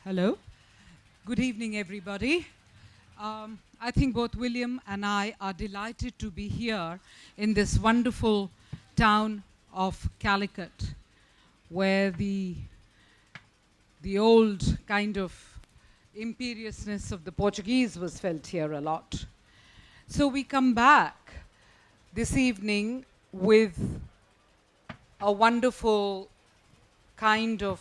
Hello. Good evening, everybody. I think both William and I are delighted to be here in this wonderful town of Calicut, where the old kind of imperiousness of the Portuguese was felt here a lot. So we come back this evening with a wonderful kind of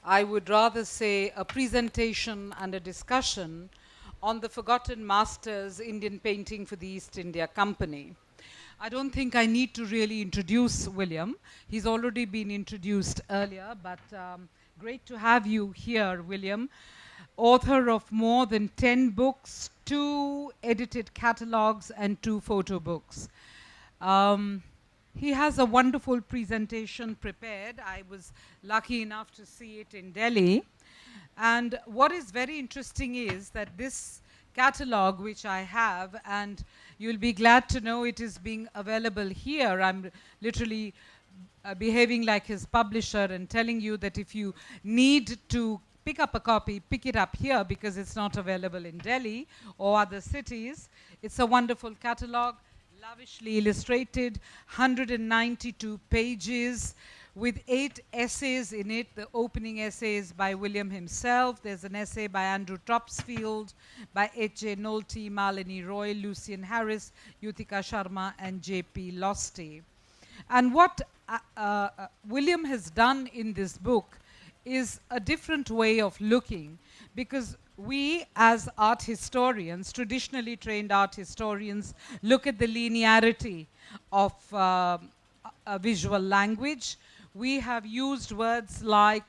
I would rather say a presentation and a discussion on the Forgotten Masters Indian Painting for the East India Company. I don't think I need to really introduce William. He's already been introduced earlier, but great to have you here, William. Author of more than 10 books, 2 edited catalogs, and 2 photo books. He has a wonderful presentation prepared. I was lucky enough to see it in Delhi. And what is very interesting is that this catalog, which I have, and you'll be glad to know it is being available here. I'm literally behaving like his publisher and telling you that if you need to pick up a copy, pick it up here because it's not available in Delhi or other cities. It's a wonderful catalog, lavishly illustrated, 192 pages with 8 essays in it. The opening essay is by William himself. There's an essay by Andrew Topsfield, by H.J. Nolte, Malini Roy, Lucian Harris, Yuthika Sharma, and J.P. Losty. And what William has done in this book is a different way of looking, because we as art historians, traditionally trained art historians, look at the linearity of a visual language. We have used words like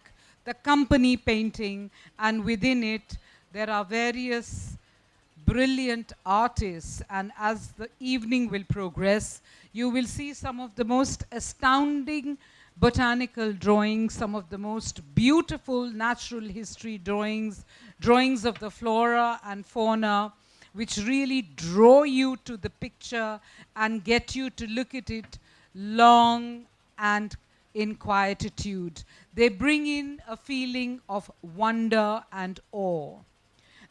the company painting, and within it there are various brilliant artists, and as the evening will progress, you will see some of the most astounding botanical drawings, some of the most beautiful natural history drawings, drawings of the flora and fauna, which really draw you to the picture and get you to look at it long and in quietude. They bring in a feeling of wonder and awe.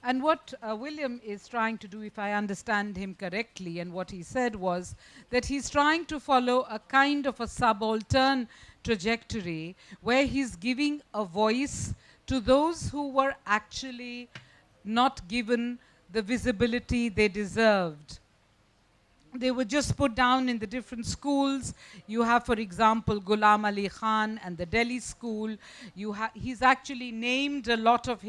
And what William is trying to do, if I understand him correctly, and what he said was that he's trying to follow a kind of a subaltern trajectory where he's giving a voice to those who were actually not given the visibility they deserved. They were just put down in the different schools. You have, for example, Ghulam Ali Khan and the Delhi school. He's actually named a lot of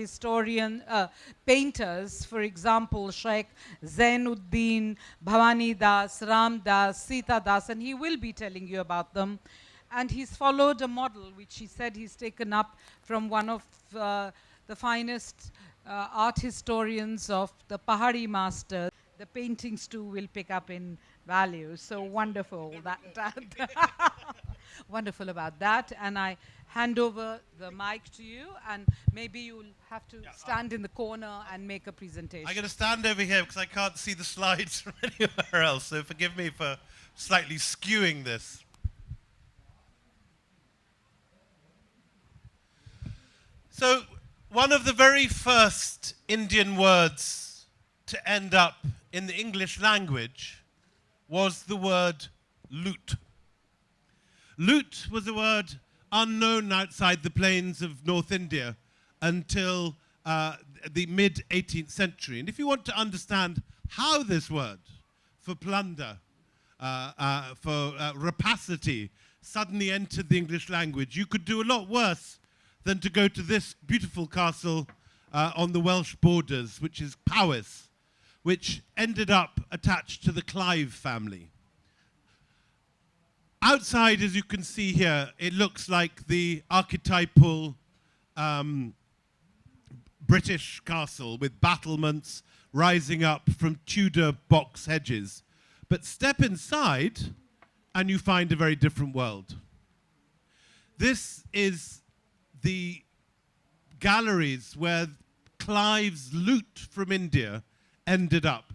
painters, for example, Sheikh Zainuddin, Bhavani Das, Ram Das, Sita Das, and he will be telling you about them. And he's followed a model which he said he's taken up from one of the finest art historians of the Pahari masters. The paintings too will pick up in value. So wonderful wonderful about that. And I hand over the mic to you, and maybe you'll have to stand in the corner and make a presentation. I'm going to stand over here because I can't see the slides from anywhere else. So forgive me for slightly skewing this. So one of the very first Indian words to end up in the English language was the word loot. Loot was a word unknown outside the plains of North India until the mid-18th century. And if you want to understand how this word for plunder, for rapacity, suddenly entered the English language, you could do a lot worse than to go to this beautiful castle on the Welsh borders, which is Powys, which ended up attached to the Clive family. Outside, as you can see here, it looks like the archetypal British castle with battlements rising up from Tudor box hedges. But step inside and you find a very different world. This is the galleries where Clive's loot from India ended up.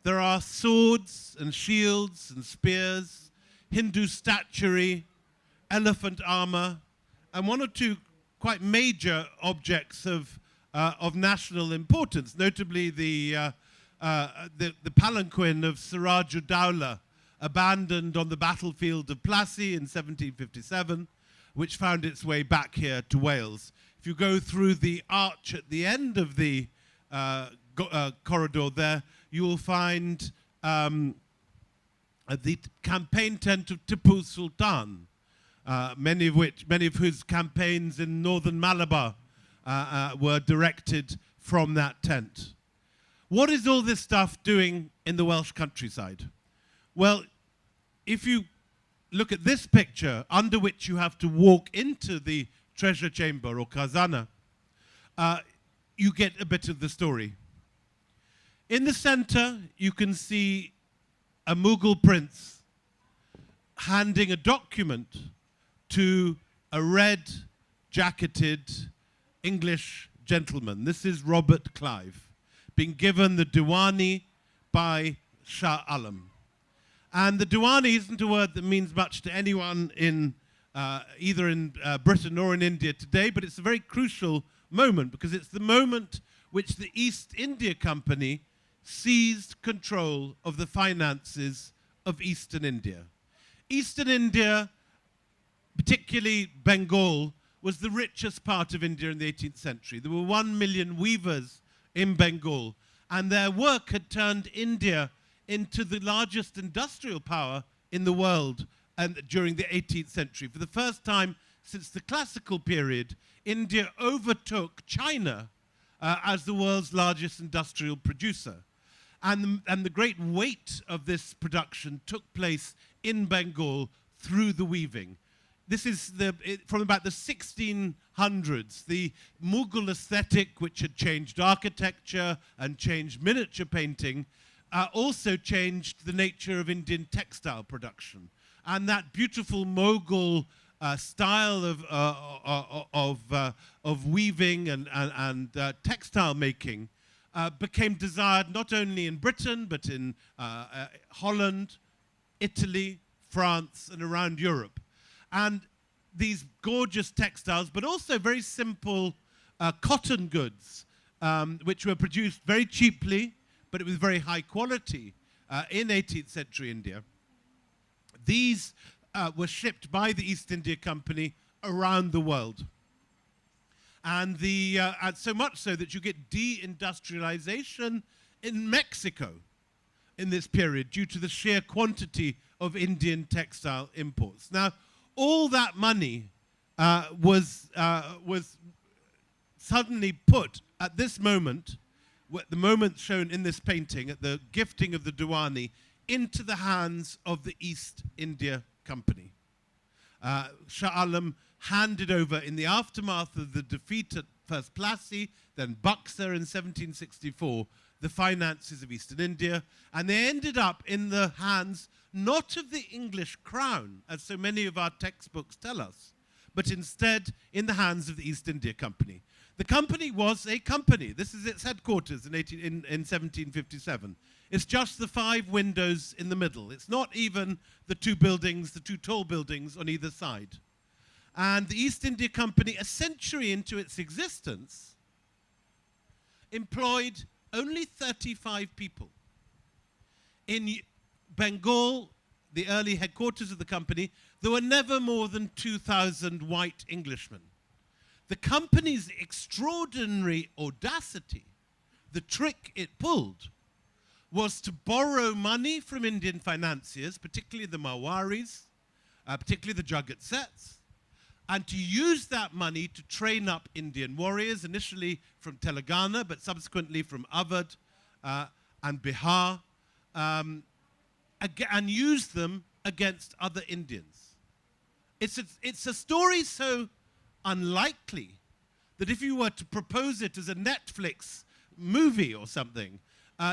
There are swords and shields and spears, Hindu statuary, elephant armor, and one or two quite major objects of national importance, notably the palanquin of Siraj ud-Dawla, abandoned on the battlefield of Plassey in 1757, which found its way back here to Wales. If you go through the arch at the end of the corridor there, you will find the campaign tent of Tipu Sultan, many of whose campaigns in northern Malabar were directed from that tent. What is all this stuff doing in the Welsh countryside? Well, if you look at this picture, under which you have to walk into the treasure chamber or khazana, you get a bit of the story. In the center, you can see a Mughal prince handing a document to a red-jacketed English gentleman. This is Robert Clive, being given the Diwani by Shah Alam. And the Diwani isn't a word that means much to anyone in either in Britain or in India today, but it's a very crucial moment because it's the moment which the East India Company seized control of the finances of Eastern India. Eastern India, particularly Bengal, was the richest part of India in the 18th century. There were 1 million weavers in Bengal, and their work had turned India into the largest industrial power in the world during the 18th century. For the first time since the classical period, India overtook China as the world's largest industrial producer. And the great weight of this production took place in Bengal through the weaving. This is from about the 1600s. The Mughal aesthetic, which had changed architecture and changed miniature painting, also changed the nature of Indian textile production. And that beautiful Mughal style of weaving and textile making became desired not only in Britain, but in Holland, Italy, France, and around Europe. And these gorgeous textiles, but also very simple cotton goods, which were produced very cheaply, but it was very high quality in 18th century India. These were shipped by the East India Company around the world. And so much so that you get deindustrialization in Mexico in this period due to the sheer quantity of Indian textile imports. Now, all that money was suddenly put at this moment, the moment shown in this painting, at the gifting of the Diwani, into the hands of the East India Company. Shah Alam handed over, in the aftermath of the defeat at first Plassey, then Buxar in 1764, the finances of Eastern India, and they ended up in the hands not of the English crown, as so many of our textbooks tell us, but instead in the hands of the East India Company. The company was a company. This is its headquarters in 1757. It's just the 5 windows in the middle. It's not even the 2 buildings, the 2 tall buildings on either side. And the East India Company, a century into its existence, employed only 35 people. In Bengal, the early headquarters of the company, there were never more than 2,000 white Englishmen. The company's extraordinary audacity, the trick it pulled, was to borrow money from Indian financiers, particularly the Marwaris, particularly the Juggies, and to use that money to train up Indian warriors, initially from Telangana, but subsequently from Awadh and Bihar, and use them against other Indians. It's a story so unlikely that if you were to propose it as a Netflix movie or something,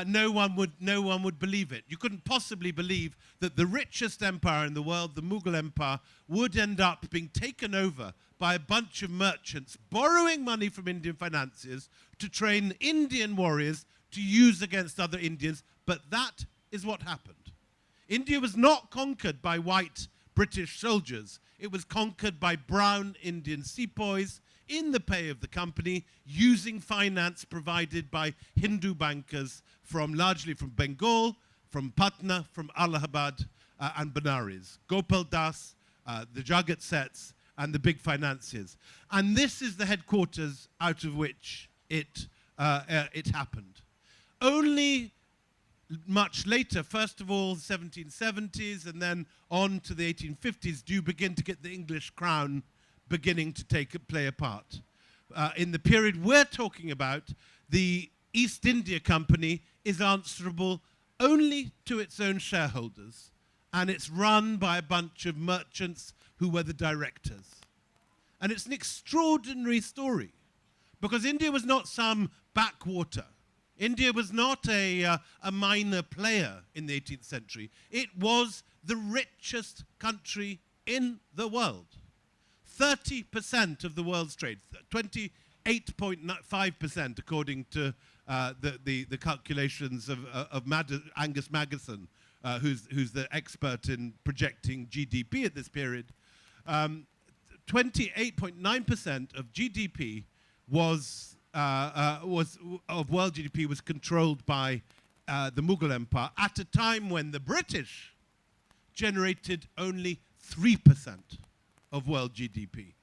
no one would believe it. You couldn't possibly believe that the richest empire in the world, the Mughal Empire, would end up being taken over by a bunch of merchants borrowing money from Indian financiers to train Indian warriors to use against other Indians. But that is what happened. India was not conquered by white British soldiers. It was conquered by brown Indian sepoys in the pay of the company, using finance provided by Hindu bankers largely from Bengal, from Patna, from Allahabad, and Benares. Gopal Das, the Jagat sets, and the big financiers. And this is the headquarters out of which it happened. Only much later, first of all, 1770s, and then on to the 1850s, do you begin to get the English crown beginning to play a part. In the period we're talking about, the East India Company is answerable only to its own shareholders, and it's run by a bunch of merchants who were the directors. And it's an extraordinary story, because India was not some backwater. India was not a minor player in the 18th century. It was the richest country in the world. 30% of the world's trade, 28.5% according to the calculations of Angus Maggison, who's the expert in projecting GDP at this period. 28.9% of GDP was of world GDP was controlled by the Mughal Empire at a time when the British generated only 3% of world GDP.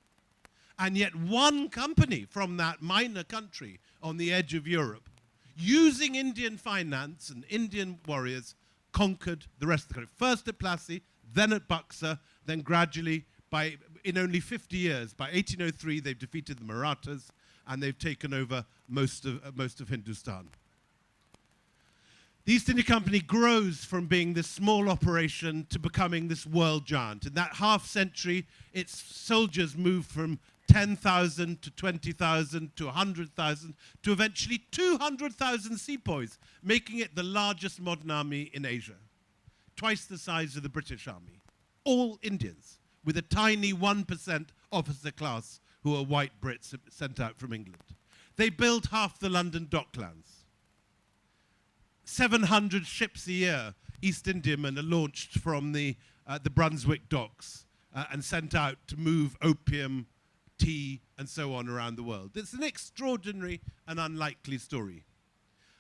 And yet one company from that minor country on the edge of Europe, using Indian finance and Indian warriors, conquered the rest of the country. First at Plassey, then at Buxar, then gradually, in only 50 years, by 1803, they've defeated the Marathas, and they've taken over most of Hindustan. The East India Company grows from being this small operation to becoming this world giant. In that half century, its soldiers moved from 10,000 to 20,000 to 100,000 to eventually 200,000 sepoys, making it the largest modern army in Asia. Twice the size of the British army. All Indians, with a tiny 1% officer class who are white Brits sent out from England. They build half the London docklands. 700 ships a year, East Indiamen are launched from the Brunswick docks and sent out to move opium, tea, and so on around the world. It's an extraordinary and unlikely story,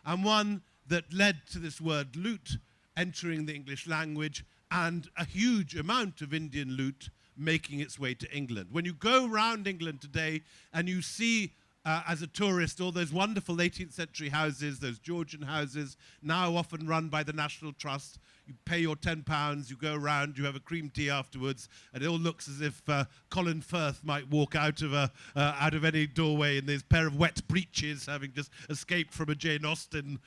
and one that led to this word loot entering the English language and a huge amount of Indian loot making its way to England. When you go around England today and you see as a tourist all those wonderful 18th century houses, those Georgian houses, now often run by the National Trust, you pay your £10, you go around, you have a cream tea afterwards, and it all looks as if Colin Firth might walk out of any doorway in this pair of wet breeches, having just escaped from a Jane Austen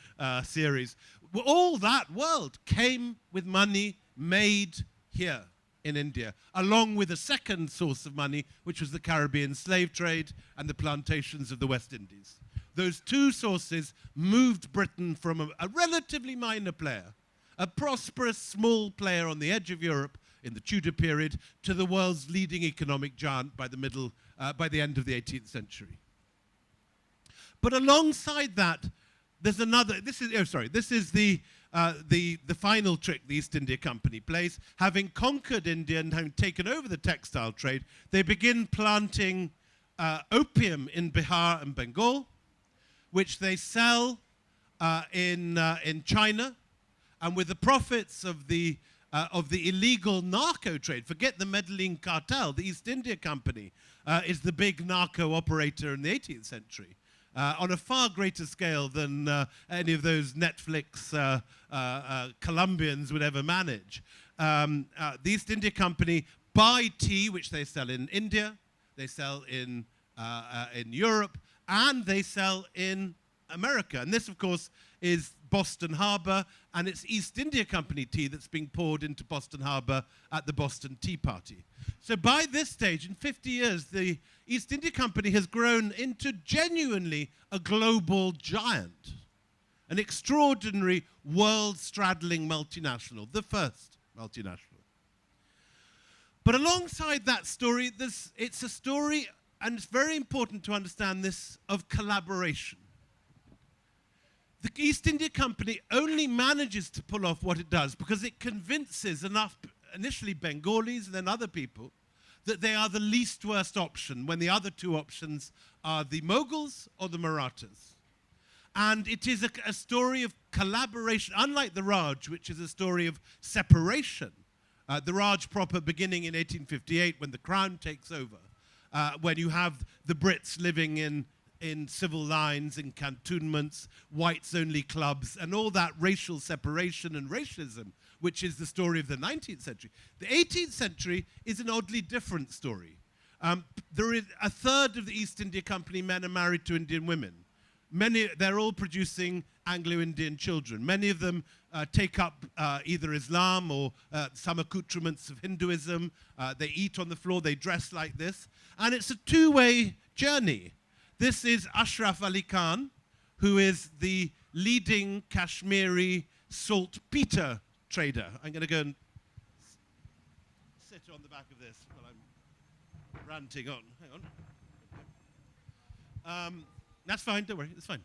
series. Well, all that world came with money made here in India, along with a second source of money, which was the Caribbean slave trade and the plantations of the West Indies. Those two sources moved Britain from a relatively minor player, a prosperous small player on the edge of Europe in the Tudor period, to the world's leading economic giant by the end of the 18th century. But alongside that, there's another. This is the final trick the East India Company plays. Having conquered India and having taken over the textile trade, they begin planting opium in Bihar and Bengal, which they sell in China, and with the profits of the illegal narco trade. Forget the Medellin cartel. The East India Company is the big narco operator in the 18th century. On a far greater scale than any of those Netflix Colombians would ever manage. The East India Company buy tea, which they sell in India, they sell in Europe, and they sell in America. And this, of course, is Boston Harbor, and it's East India Company tea that's being poured into Boston Harbor at the Boston Tea Party. So by this stage, in 50 years, the East India Company has grown into genuinely a global giant, an extraordinary world-straddling multinational, the first multinational. But alongside that story, it's a story, and it's very important to understand this, of collaboration. The East India Company only manages to pull off what it does because it convinces enough, initially Bengalis and then other people, that they are the least worst option when the other two options are the Mughals or the Marathas. And it is a story of collaboration, unlike the Raj, which is a story of separation. The Raj proper beginning in 1858 when the crown takes over, when you have the Brits living in civil lines, in cantonments, whites-only clubs, and all that racial separation and racism, which is the story of the 19th century. The 18th century is an oddly different story. There is a third of the East India Company men are married to Indian women. They're all producing Anglo-Indian children. Many of them take up either Islam or some accoutrements of Hinduism. They eat on the floor, they dress like this. And it's a two-way journey. This is Ashraf Ali Khan, who is the leading Kashmiri saltpeter trader. I'm going to go and sit on the back of this while I'm ranting on. Hang on. That's fine, don't worry, it's fine.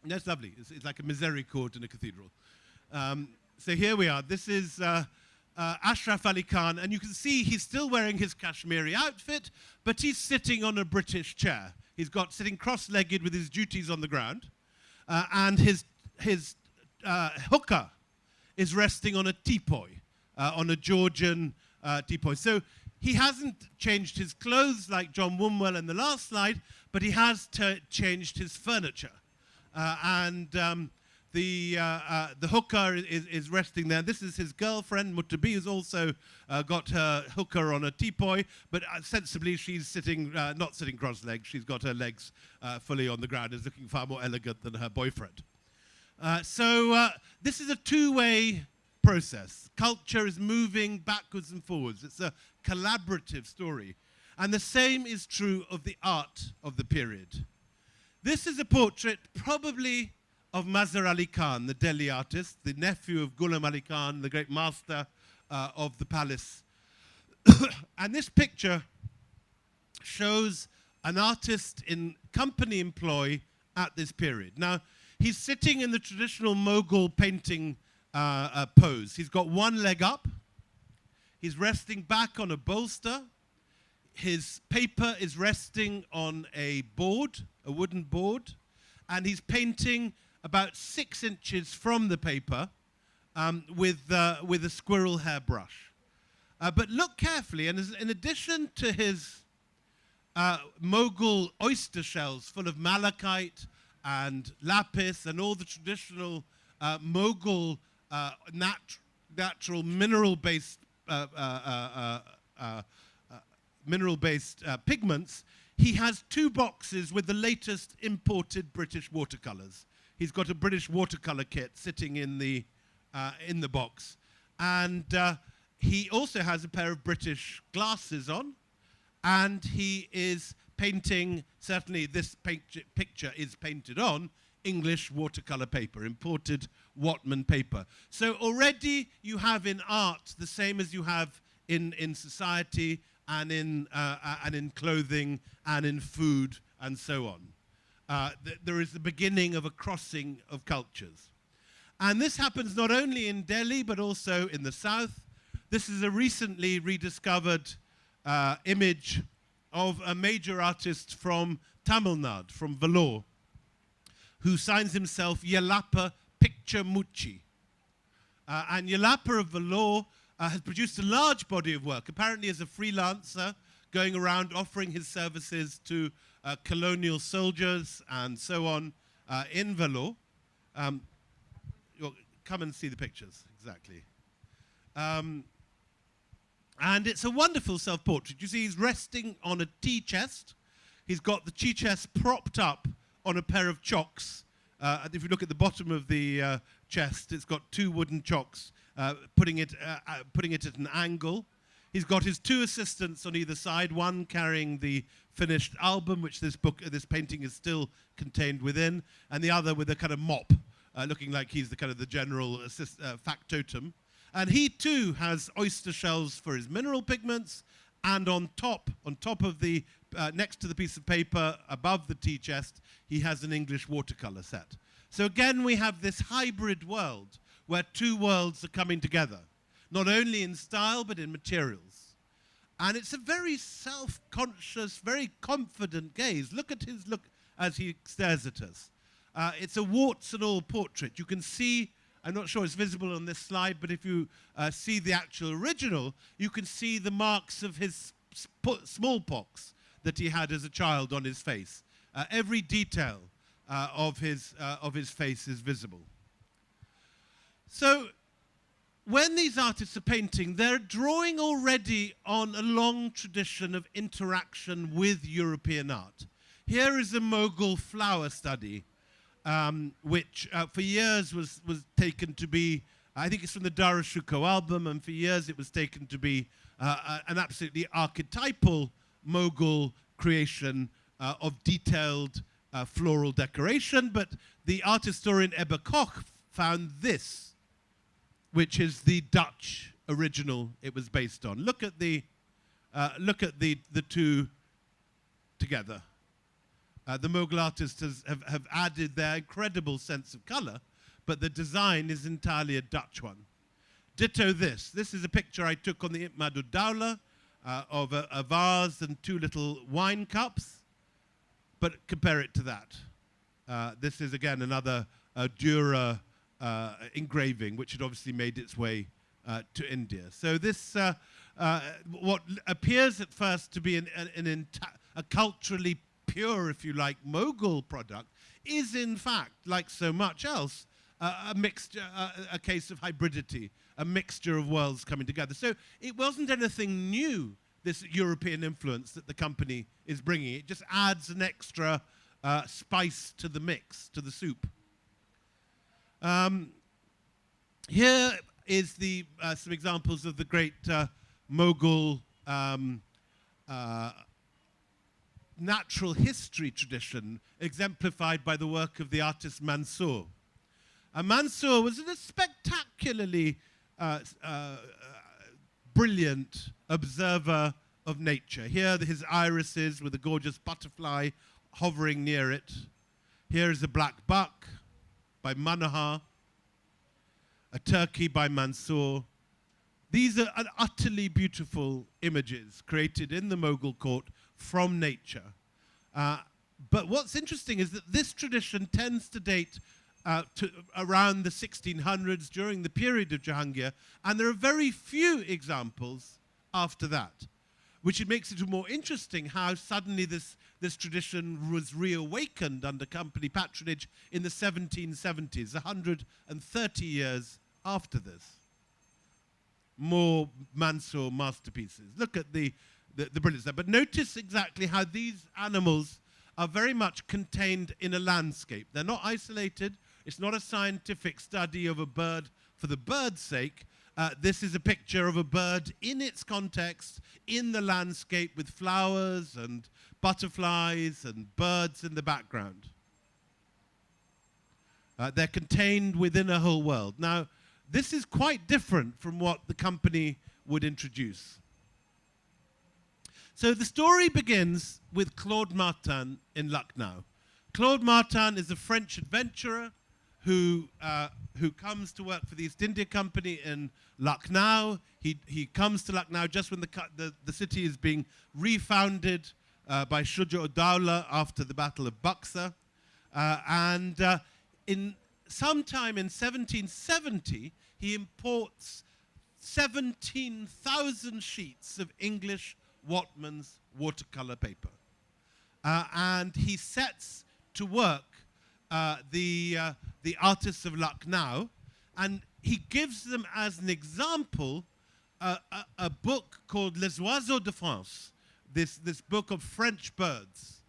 That's lovely. It's like a misericord in a cathedral. So here we are. This is Ashraf Ali Khan, and you can see he's still wearing his Kashmiri outfit, but he's sitting on a British chair. He's sitting cross-legged with his duties on the ground, and his hookah is resting on a teapoy, on a Georgian teapoy. So he hasn't changed his clothes like John Wombwell in the last slide, but he has changed his furniture. The hookah is resting there. This is his girlfriend, Mutabi, who's also got her hookah on a teapoy, but sensibly she's not sitting cross-legged. She's got her legs fully on the ground, is looking far more elegant than her boyfriend. So this is a two-way process. Culture is moving backwards and forwards. It's a collaborative story. And the same is true of the art of the period. This is a portrait probably of Mazzarelli Ali Khan, the Delhi artist, the nephew of Ghulam Ali Khan, the great master of the palace. And this picture shows an artist in company employ at this period. Now, he's sitting in the traditional Mughal painting pose. He's got one leg up. He's resting back on a bolster. His paper is resting on a board, a wooden board, and he's painting about 6 inches from the paper with a squirrel hair brush. But look carefully, and in addition to his Mughal oyster shells full of malachite and lapis and all the traditional Mughal natural mineral-based pigments, he has 2 boxes with the latest imported British watercolors. He's got a British watercolor kit sitting in the box. And he also has a pair of British glasses on, and he is painting, certainly this picture is painted on English watercolor paper, imported Whatman paper. So already you have in art the same as you have in society and in clothing and in food and so on. There is the beginning of a crossing of cultures. And this happens not only in Delhi, but also in the south. This is a recently rediscovered image of a major artist from Tamil Nadu, from Vellore, who signs himself Yellappa Picture Mucci. And Yellappa of Vellore has produced a large body of work, apparently as a freelancer, going around offering his services to colonial soldiers and so on in Vellore. Come and see the pictures, exactly. And it's a wonderful self-portrait. You see he's resting on a tea chest. He's got the tea chest propped up on a pair of chocks. If you look at the bottom of the chest, it's got 2 wooden chocks, putting it at an angle. He's got his 2 assistants on either side, one carrying the finished album, which this painting is still contained within, and the other with a kind of mop, looking like he's the general factotum. And he too has oyster shells for his mineral pigments, and on top of the, next to the piece of paper above the tea chest, he has an English watercolor set. So again, we have this hybrid world where 2 worlds are coming together, not only in style, but in materials. And it's a very self-conscious, very confident gaze. Look at his look as he stares at us. It's a warts and all portrait. You can see, I'm not sure it's visible on this slide, but if you see the actual original, you can see the marks of his smallpox that he had as a child on his face. Every detail of his face is visible. So when these artists are painting, they're drawing already on a long tradition of interaction with European art. Here is a Mughal flower study, which for years was taken to be, I think it's from the Dara Shikoh album, and for years it was taken to be an absolutely archetypal Mughal creation of detailed floral decoration. But the art historian Ebbe Koch found this, which is the Dutch original it was based on. Look at the two together. The Mughal artists have added their incredible sense of color, but the design is entirely a Dutch one. Ditto this. This is a picture I took on the Imad Dawla of a vase and two little wine cups, but compare it to that. This is, again, another Dura engraving, which had obviously made its way to India. So this, what appears at first to be a culturally pure, if you like, Mughal product, is in fact, like so much else, a mixture, a case of hybridity, a mixture of worlds coming together. So it wasn't anything new, this European influence that the company is bringing. It just adds an extra spice to the mix, to the soup. Here is some examples of the great Mughal natural history tradition, exemplified by the work of the artist Mansour. Mansour was a spectacularly brilliant observer of nature. Here his irises with a gorgeous butterfly hovering near it. Here is a black buck by Manohar, a turkey by Mansour. These are utterly beautiful images created in the Mughal court from nature. But what's interesting is that this tradition tends to date to around the 1600s, during the period of Jahangir, and there are very few examples after that, which makes it more interesting how suddenly this tradition was reawakened under company patronage in the 1770s, 130 years after this. More Mansour masterpieces. Look at the brilliance there. But notice exactly how these animals are very much contained in a landscape. They're not isolated. It's not a scientific study of a bird for the bird's sake. This is a picture of a bird in its context, in the landscape, with flowers and butterflies and birds in the background. They're contained within a whole world. Now, this is quite different from what the company would introduce. So the story begins with Claude Mata in Lucknow. Claude Mata is a French adventurer who comes to work for the East India Company in Lucknow. He comes to Lucknow just when the city is being refounded by Shuja-ud-Dawla after the Battle of Buxar. In sometime in 1770, he imports 17,000 sheets of English Watman's watercolor paper. And he sets to work the artists of Lucknow, and he gives them as an example a book called Les Oiseaux de France, this book of French birds.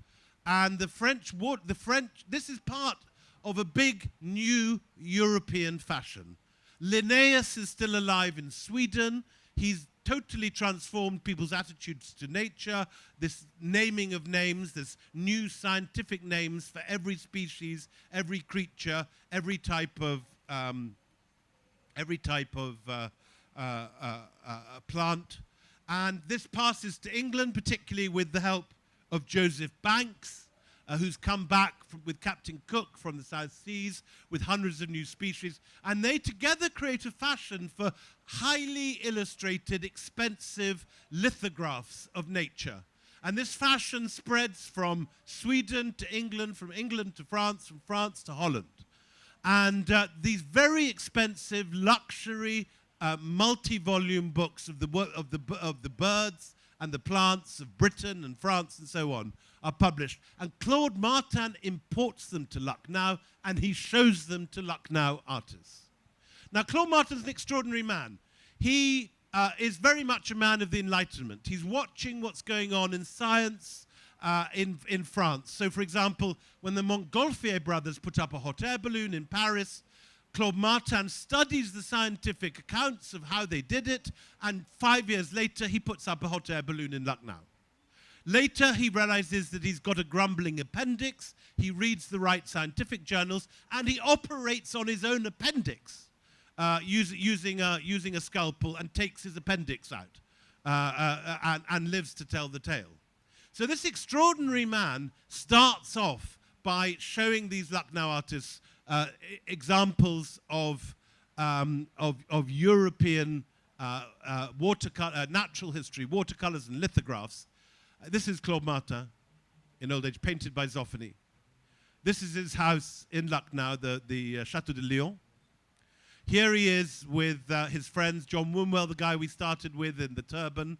And this is part of a big new European fashion. Linnaeus is still alive in Sweden. He's totally transformed people's attitudes to nature, this naming of names, this new scientific names for every species, every creature, every type of plant. And this passes to England, particularly with the help of Joseph Banks, who's come back with Captain Cook from the South Seas with hundreds of new species, and they together create a fashion for highly illustrated, expensive lithographs of nature. And this fashion spreads from Sweden to England, from England to France, from France to Holland. And these very expensive, luxury, multi-volume books of the birds and the plants of Britain and France and so on are published. And Claude Mata imports them to Lucknow, and he shows them to Lucknow artists. Now, Claude Mata is an extraordinary man. He is very much a man of the Enlightenment. He's watching what's going on in science in France. So, for example, when the Montgolfier brothers put up a hot air balloon in Paris, Claude Mata studies the scientific accounts of how they did it, and 5 years later, he puts up a hot air balloon in Lucknow. Later, he realizes that he's got a grumbling appendix, he reads the right scientific journals, and he operates on his own appendix using a scalpel and takes his appendix out and lives to tell the tale. So this extraordinary man starts off by showing these Lucknow artists examples of European natural history, watercolors and lithographs. This is Claude Mata in old age, painted by Zoffany. This is his house in Lucknow, the Chateau de Lyon. Here he is with his friends, John Wombwell, the guy we started with in the turban.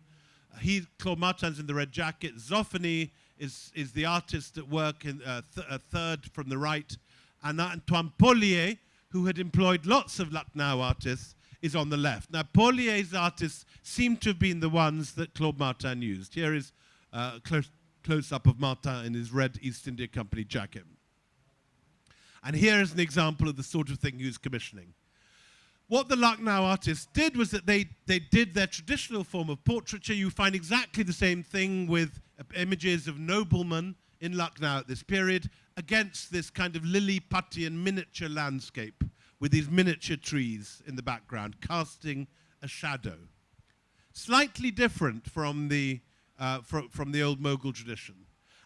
Claude Martin's in the red jacket. Zoffany is the artist at work in a third from the right. And Antoine Paulier, who had employed lots of Lucknow artists, is on the left. Now, Paulier's artists seem to have been the ones that Claude Martin used. Here is a close-up of Martin in his red East India Company jacket. And here is an example of the sort of thing he was commissioning. What the Lucknow artists did was that they did their traditional form of portraiture. You find exactly the same thing with images of noblemen in Lucknow at this period against this kind of Lilliputian miniature landscape with these miniature trees in the background casting a shadow. Slightly different from the old Mughal tradition.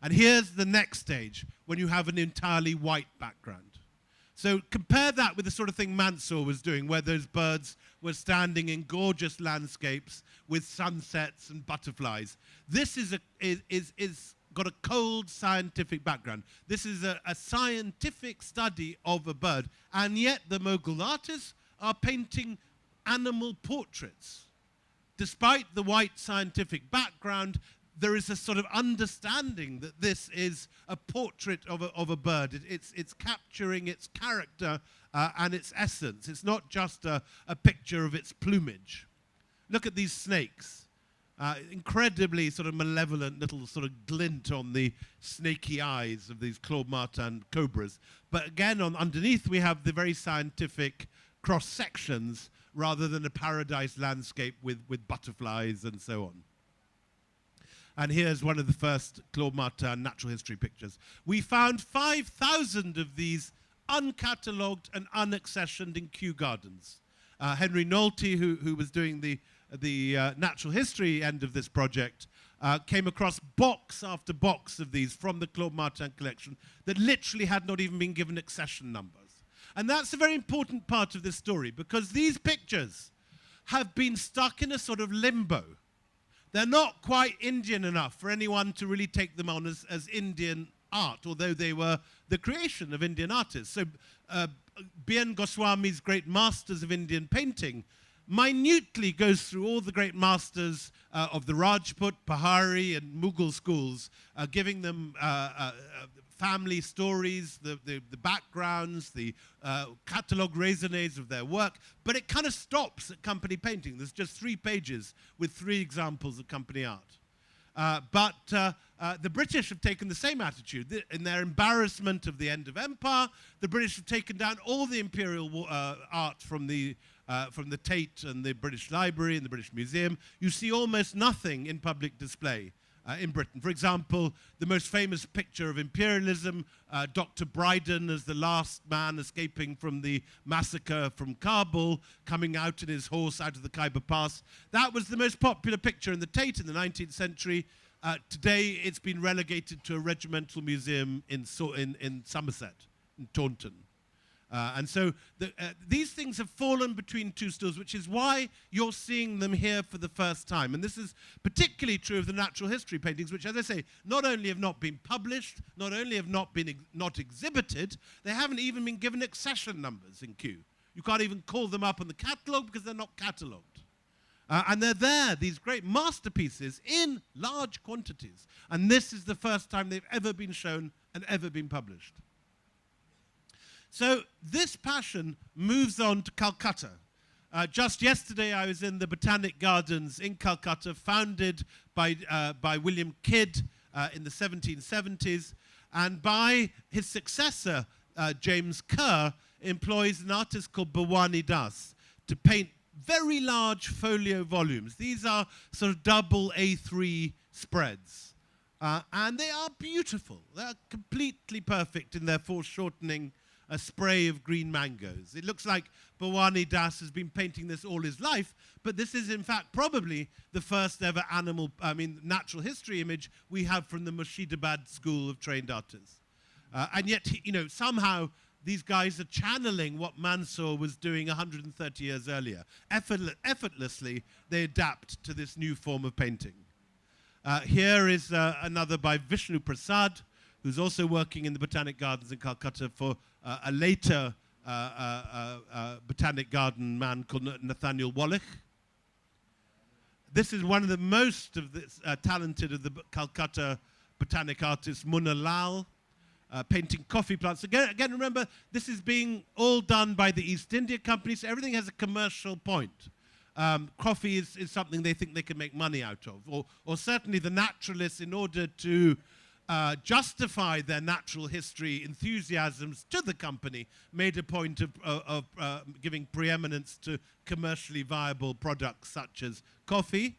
And here's the next stage, when you have an entirely white background. So compare that with the sort of thing Mansour was doing, where those birds were standing in gorgeous landscapes with sunsets and butterflies. This is got a cold scientific background. This is a scientific study of a bird, and yet the Mughal artists are painting animal portraits. Despite the white scientific background, there is a sort of understanding that this is a portrait of a bird. It's capturing its character and its essence. It's not just a picture of its plumage. Look at these snakes. Incredibly sort of malevolent little sort of glint on the snaky eyes of these Claude Martin cobras. But again, underneath we have the very scientific cross-sections rather than a paradise landscape with butterflies and so on. And here's one of the first Claude Martin natural history pictures. We found 5,000 of these uncatalogued and unaccessioned in Kew Gardens. Henry Nolte, who was doing the natural history end of this project, came across box after box of these from the Claude Martin collection that literally had not even been given accession numbers. And that's a very important part of this story, because these pictures have been stuck in a sort of limbo. They're not quite Indian enough for anyone to really take them on as Indian art, although they were the creation of Indian artists. So B.N. Goswami's great masters of Indian painting minutely goes through all the great masters of the Rajput, Pahari, and Mughal schools, giving them family stories, the backgrounds, the catalogue raisonnés of their work, but it kind of stops at company painting. There's just 3 pages with 3 examples of company art. But the British have taken the same attitude. In their embarrassment of the end of empire, the British have taken down all the imperial art from the Tate and the British Library and the British Museum. You see almost nothing in public display in Britain. For example, the most famous picture of imperialism, Dr. Brydon as the last man escaping from the massacre from Kabul, coming out in his horse out of the Khyber Pass. That was the most popular picture in the Tate in the 19th century. Today, it's been relegated to a regimental museum in Somerset, in Taunton. And so these things have fallen between two stools, which is why you're seeing them here for the first time. And this is particularly true of the natural history paintings, which, as I say, not only have not been published, not only have not been not exhibited, they haven't even been given accession numbers in Kew. You can't even call them up on the catalogue because they're not catalogued. And they're there, these great masterpieces, in large quantities. And this is the first time they've ever been shown and ever been published. So this passion moves on to Calcutta. Just yesterday, I was in the Botanic Gardens in Calcutta, founded by William Kidd in the 1770s, and by his successor, James Kerr, employs an artist called Bhawani Das to paint very large folio volumes. These are sort of double A3 spreads. And they are beautiful. They are completely perfect in their foreshortening a spray of green mangoes. It looks like Bhawani Das has been painting this all his life, but this is in fact probably the first ever natural history image we have from the Murshidabad school of trained artists. And yet, somehow these guys are channeling what Mansour was doing 130 years earlier. Effortlessly, they adapt to this new form of painting. Here is another by Vishnu Prasad, who's also working in the Botanic Gardens in Calcutta for a later Botanic Garden man called Nathaniel Wallich. This is one of the most talented of the Calcutta botanic artists, Munna Lal, painting coffee plants. Again, remember, this is being all done by the East India Company, so everything has a commercial point. Coffee is something they think they can make money out of, or certainly the naturalists, in order to justify their natural history enthusiasms to the company, made a point of giving preeminence to commercially viable products such as coffee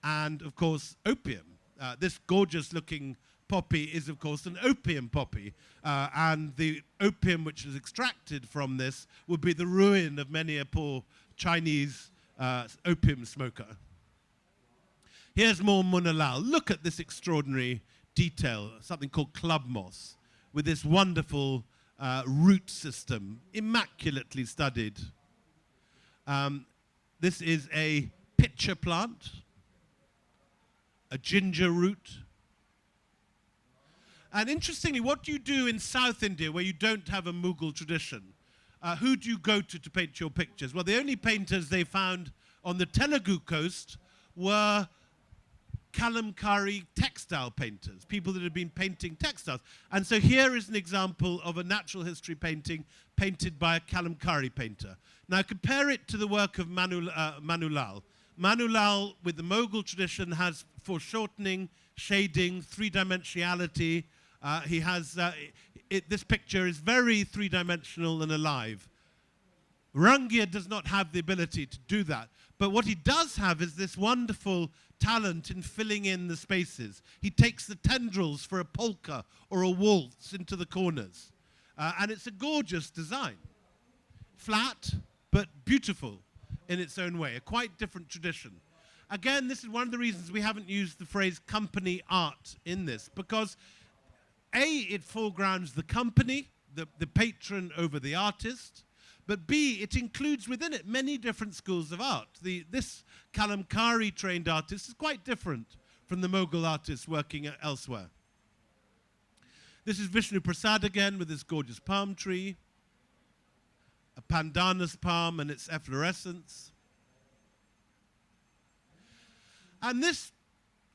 and, of course, opium. This gorgeous-looking poppy is, of course, an opium poppy, and the opium which is extracted from this would be the ruin of many a poor Chinese opium smoker. Here's more Munna Lal. Look at this extraordinary detail, something called club moss, with this wonderful root system, immaculately studied. This is a pitcher plant, a ginger root. And interestingly, what do you do in South India where you don't have a Mughal tradition? Who do you go to paint your pictures? Well, the only painters they found on the Telugu coast were Kalamkari textile painters, people that had been painting textiles. And so here is an example of a natural history painting painted by a Kalamkari painter. Now compare it to the work of Manu Lal. Manu Lal, with the Mughal tradition, has foreshortening, shading, three-dimensionality. This picture is very three-dimensional and alive. Rangia does not have the ability to do that. But what he does have is this wonderful talent in filling in the spaces. He takes the tendrils for a polka or a waltz into the corners. And it's a gorgeous design. Flat, but beautiful in its own way, a quite different tradition. Again, this is one of the reasons we haven't used the phrase company art in this, because A, it foregrounds the company, the patron over the artist, but B, it includes within it many different schools of art. This Kalamkari trained artist is quite different from the Mughal artists working elsewhere. This is Vishnu Prasad again with this gorgeous palm tree, a pandanus palm and its efflorescence. And this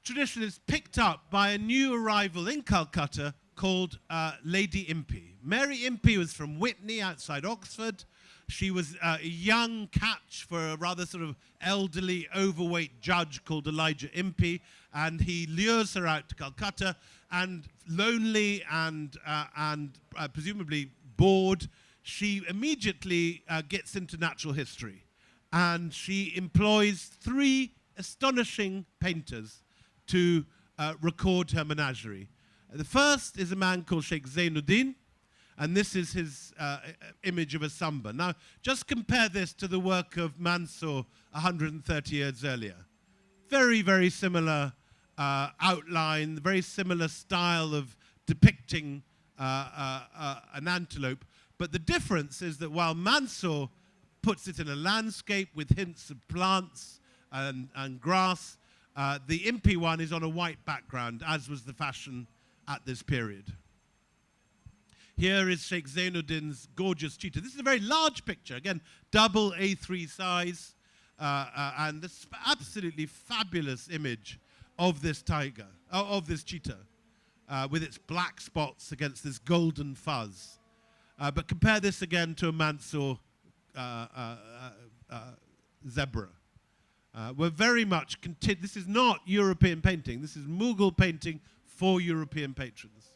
tradition is picked up by a new arrival in Calcutta called Lady Impey. Mary Impey was from Witney outside Oxford. She was a young catch for a rather sort of elderly, overweight judge called Elijah Impey, and he lures her out to Calcutta, and lonely and presumably bored, she immediately gets into natural history. And she employs 3 astonishing painters to record her menagerie. The first is a man called Sheikh Zainuddin, and this is his image of a samba. Now, just compare this to the work of Mansour 130 years earlier. Very, very similar outline, very similar style of depicting an antelope. But the difference is that while Mansour puts it in a landscape with hints of plants and grass, the Impi one is on a white background, as was the fashion at this period. Here is Sheikh Zainuddin's gorgeous cheetah. This is a very large picture, again, double A3 size, and this absolutely fabulous image of this tiger, of this cheetah, with its black spots against this golden fuzz. But compare this again to a Mansour zebra. We're very much, this is not European painting, this is Mughal painting for European patrons.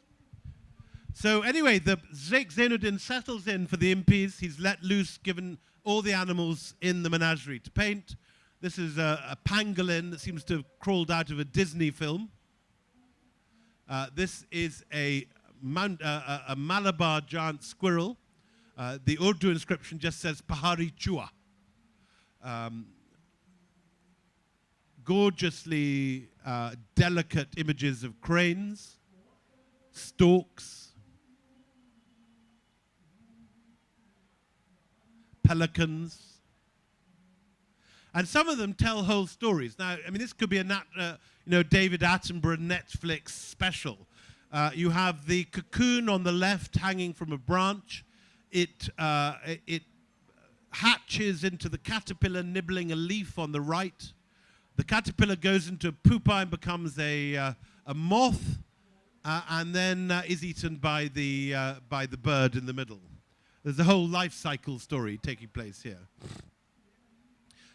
So anyway, the Sheikh Zainuddin settles in for the Impis. He's let loose, given all the animals in the menagerie to paint. This is a pangolin that seems to have crawled out of a Disney film. This is a Malabar giant squirrel. The Urdu inscription just says Pahari Chua. Gorgeously delicate images of cranes, storks, pelicans, and some of them tell whole stories. Now, I mean, this could be a David Attenborough Netflix special. You have the cocoon on the left hanging from a branch. It hatches into the caterpillar nibbling a leaf on the right. The caterpillar goes into a pupa and becomes a moth, and then is eaten by the bird in the middle. There's a whole life cycle story taking place here.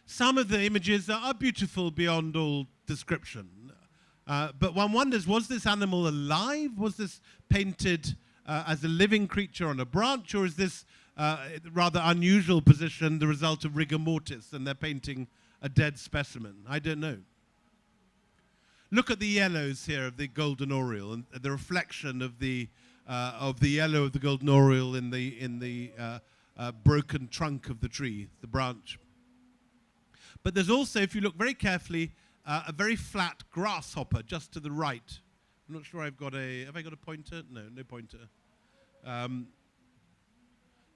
Some of the images are beautiful beyond all description. But one wonders, was this animal alive? Was this painted as a living creature on a branch? Or is this rather unusual position the result of rigor mortis and they're painting a dead specimen? I don't know. Look at the yellows here of the golden oriole and the reflection of the yellow of the golden oriole in the broken trunk of the tree, the branch. But there's also, if you look very carefully, a very flat grasshopper just to the right. I'm not sure have I got a pointer? No, no pointer.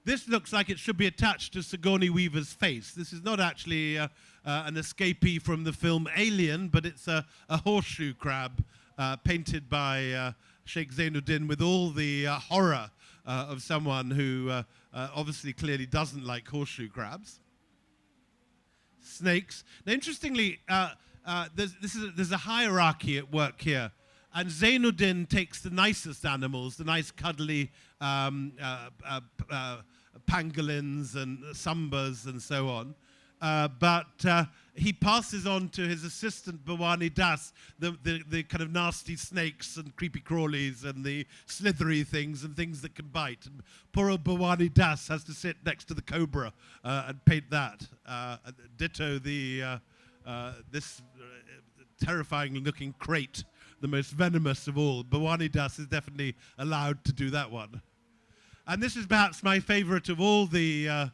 This looks like it should be attached to Sigourney Weaver's face. This is not actually an escapee from the film Alien, but it's a horseshoe crab painted by Sheikh Zainuddin with all the horror of someone who obviously clearly doesn't horseshoe crabs. Snakes. Now, interestingly, there's a hierarchy at work here, and Zainuddin takes the nicest animals, the nice cuddly pangolins and sambas and so on. But he passes on to his assistant Bhawani Das the kind of nasty snakes and creepy crawlies and the slithery things and things that can bite. And poor old Bhawani Das has to sit next to the cobra and paint that. Ditto this terrifying looking crate, the most venomous of all. Bhawani Das is definitely allowed to do that one. And this is perhaps my favorite of all the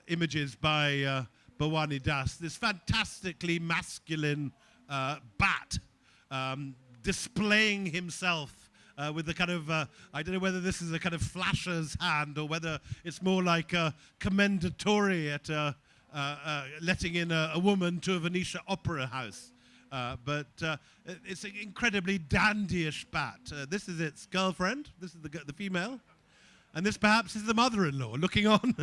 images by Bhawani Das, this fantastically masculine bat displaying himself with the kind of, I don't know whether this is a kind of flasher's hand or whether it's more like a commendatore at letting in a woman to a Venetian opera house. But it's an incredibly dandyish bat. This is its girlfriend, this is the female. And this perhaps is the mother-in-law looking on.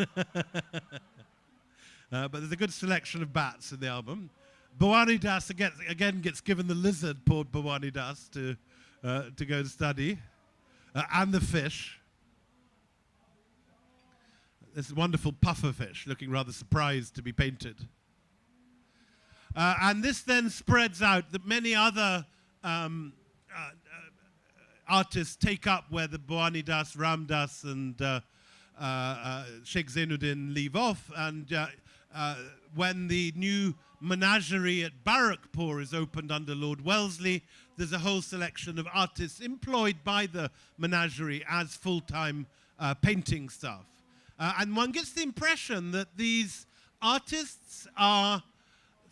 But there's a good selection of bats in the album. Bhawani Das again gets given the lizard, poor Bhawani Das, to go and study. And the fish. This wonderful puffer fish looking rather surprised to be painted. And this then spreads out that many other artists take up where the Bhawani Das, Ram Das, and Sheikh Zainuddin leave off. And when the new menagerie at Barrackpore is opened under Lord Wellesley, there's a whole selection of artists employed by the menagerie as full-time painting staff. And one gets the impression that these artists are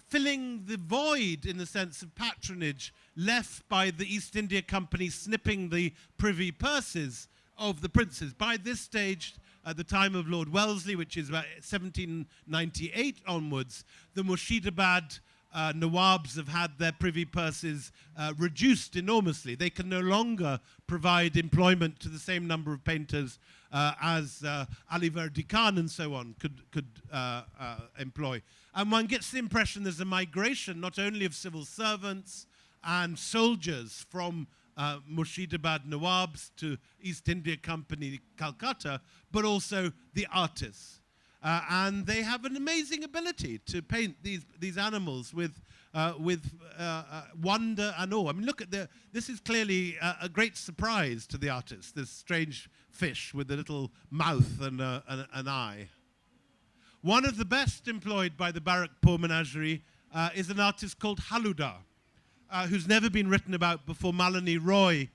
filling the void, in the sense of patronage, left by the East India Company snipping the privy purses of the princes. By this stage, at the time of Lord Wellesley, which is about 1798 onwards, the Murshidabad Nawabs have had their privy purses reduced enormously. They can no longer provide employment to the same number of painters as Ali Verdi Khan and so on could employ. And one gets the impression there's a migration not only of civil servants and soldiers from Murshidabad Nawabs to East India Company, Calcutta, but also the artists. And they have an amazing ability to paint these animals with wonder and awe. I mean, look at this is clearly a great surprise to the artist, this strange fish with a little mouth and an eye. One of the best employed by the Barrackpur Menagerie is an artist called Haludar, who's never been written about before Malini Roy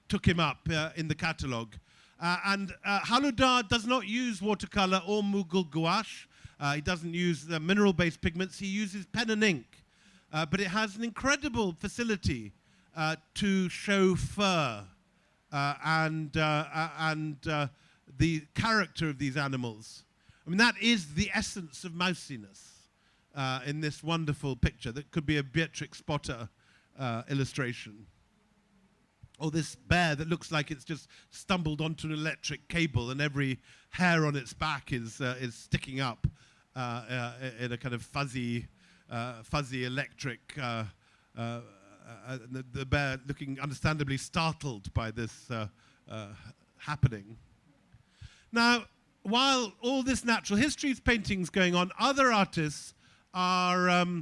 took him up in the catalogue. And Haludar does not use watercolor or Mughal gouache. He doesn't use mineral-based pigments. He uses pen and ink. But it has an incredible facility to show fur and the character of these animals. I mean, that is the essence of mousiness in this wonderful picture that could be a Beatrix Potter illustration. Or this bear that looks like it's just stumbled onto an electric cable and every hair on its back is sticking up in a kind of fuzzy electric, the bear looking understandably startled by this happening. Now, while all this natural history painting is going on, other artists are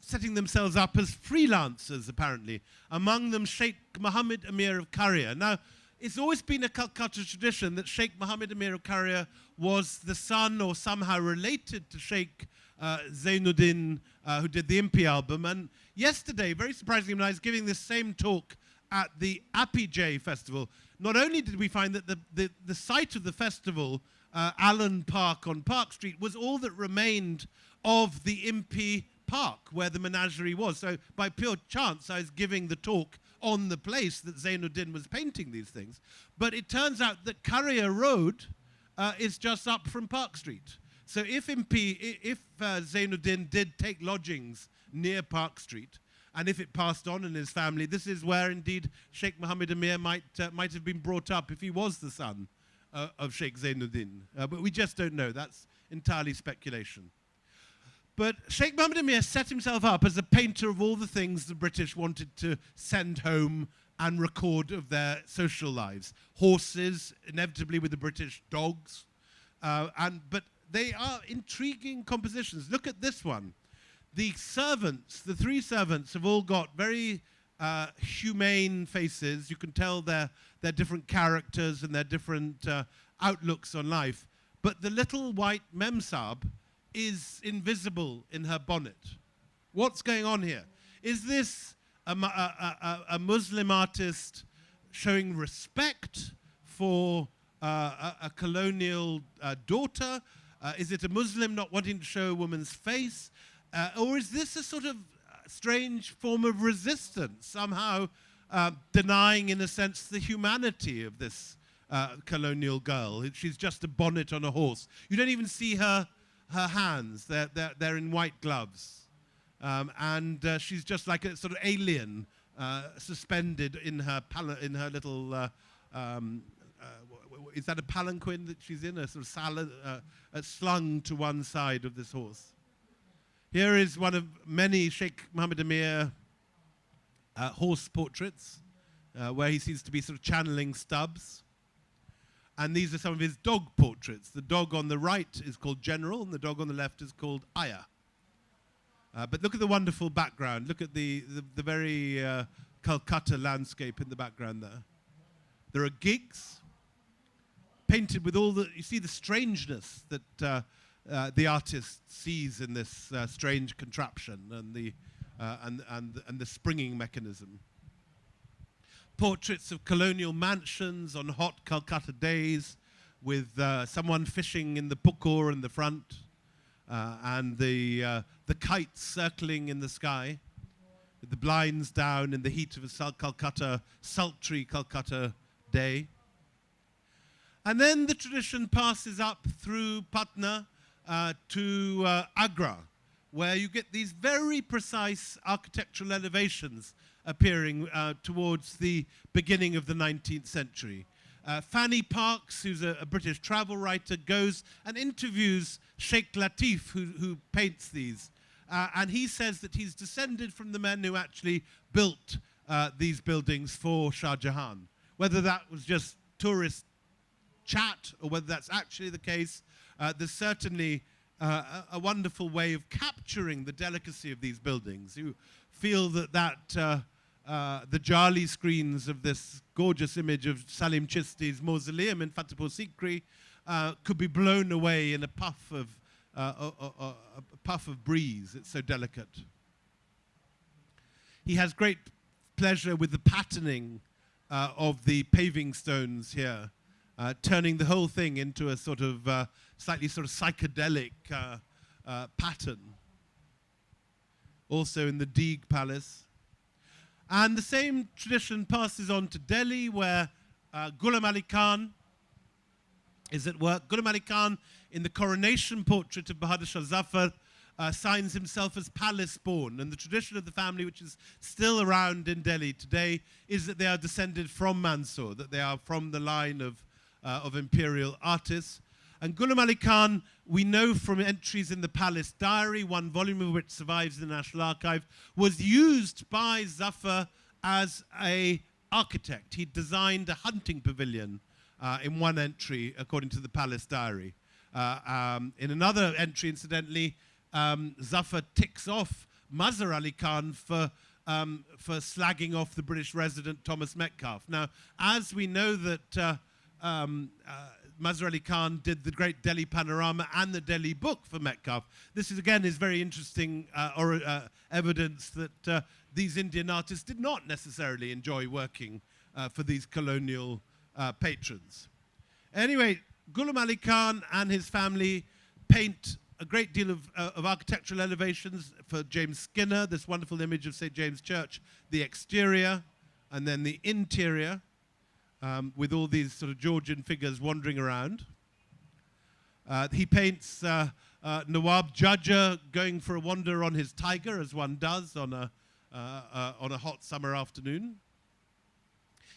setting themselves up as freelancers, apparently. Among them, Sheikh Mohammed Amir of Karia. Now, it's always been a Calcutta tradition that Sheikh Mohammed Amir of Karia was the son or somehow related to Sheikh Zainuddin, who did the Impi album. And yesterday, very surprisingly, when I was giving this same talk at the Apijay Festival, not only did we find that the site of the festival, Allen Park on Park Street, was all that remained of the Impi Park where the menagerie was. So by pure chance, I was giving the talk on the place that Zainuddin was painting these things. But it turns out that Karia Road is just up from Park Street. So if Zainuddin did take lodgings near Park Street, and if it passed on in his family, this is where indeed Sheikh Mohammed Amir might have been brought up if he was the son of Sheikh Zainuddin. But we just don't know. That's entirely speculation. But Sheikh Mohammed Amir set himself up as a painter of all the things the British wanted to send home and record of their social lives. Horses, inevitably with the British dogs. But they are intriguing compositions. Look at this one. The servants, the three servants, have all got very humane faces. You can tell their different characters and their different outlooks on life. But the little white memsab is invisible in her bonnet. What's going on here? Is this a Muslim artist showing respect for a colonial daughter? Is it a Muslim not wanting to show a woman's face? Or is this a sort of strange form of resistance, somehow denying, in a sense, the humanity of this colonial girl? She's just a bonnet on a horse. You don't even see her hands. They're in white gloves. And she's just like a sort of alien suspended in her little, is that a palanquin that she's in? A sort of salad, slung to one side of this horse. Here is one of many Sheikh Mohammed Amir horse portraits, where he seems to be sort of channeling Stubbs. And these are some of his dog portraits. The dog on the right is called General, and the dog on the left is called Aya. But look at the wonderful background. Look at the very Calcutta landscape in the background there. There are gigs painted with all you see the strangeness that the artist sees in this strange contraption and the springing mechanism. Portraits of colonial mansions on hot Calcutta days with someone fishing in the pukur in the front. and the kites circling in the sky, with the blinds down in the heat of a sultry Calcutta day. And then the tradition passes up through Patna to Agra, where you get these very precise architectural elevations appearing towards the beginning of the 19th century. Fanny Parks, who's a British travel writer, goes and interviews Sheikh Latif, who paints these. And he says that he's descended from the men who actually built these buildings for Shah Jahan. Whether that was just tourist chat or whether that's actually the case, there's certainly a wonderful way of capturing the delicacy of these buildings. You feel that the Jali screens of this gorgeous image of Salim Chisti's mausoleum in Fatehpur Sikri could be blown away in a puff of breeze. It's so delicate. He has great pleasure with the patterning of the paving stones here, turning the whole thing into a sort of slightly sort of psychedelic pattern. Also in the Deeg Palace. And the same tradition passes on to Delhi, where Ghulam Ali Khan is at work. Ghulam Ali Khan, in the coronation portrait of Bahadur Shah Zafar, signs himself as palace-born. And the tradition of the family, which is still around in Delhi today, is that they are descended from Mansour, that they are from the line of imperial artists. And Ghulam Ali Khan, we know from entries in the palace diary, one volume of which survives in the National Archive, was used by Zafar as an architect. He designed a hunting pavilion in one entry, according to the palace diary. In another entry, incidentally, Zafar ticks off Mazzarelli Ali Khan for slagging off the British resident Thomas Metcalfe. Now, as we know that Mazzarelli Ali Khan did the great Delhi Panorama and the Delhi book for Metcalfe, this is again is very interesting evidence that these Indian artists did not necessarily enjoy working for these colonial patrons. Anyway, Ghulam Ali Khan and his family paint a great deal of architectural elevations for James Skinner, this wonderful image of St. James Church, the exterior, and then the interior, with all these sort of Georgian figures wandering around. He paints Nawab Judger going for a wander on his tiger, as one does on a hot summer afternoon.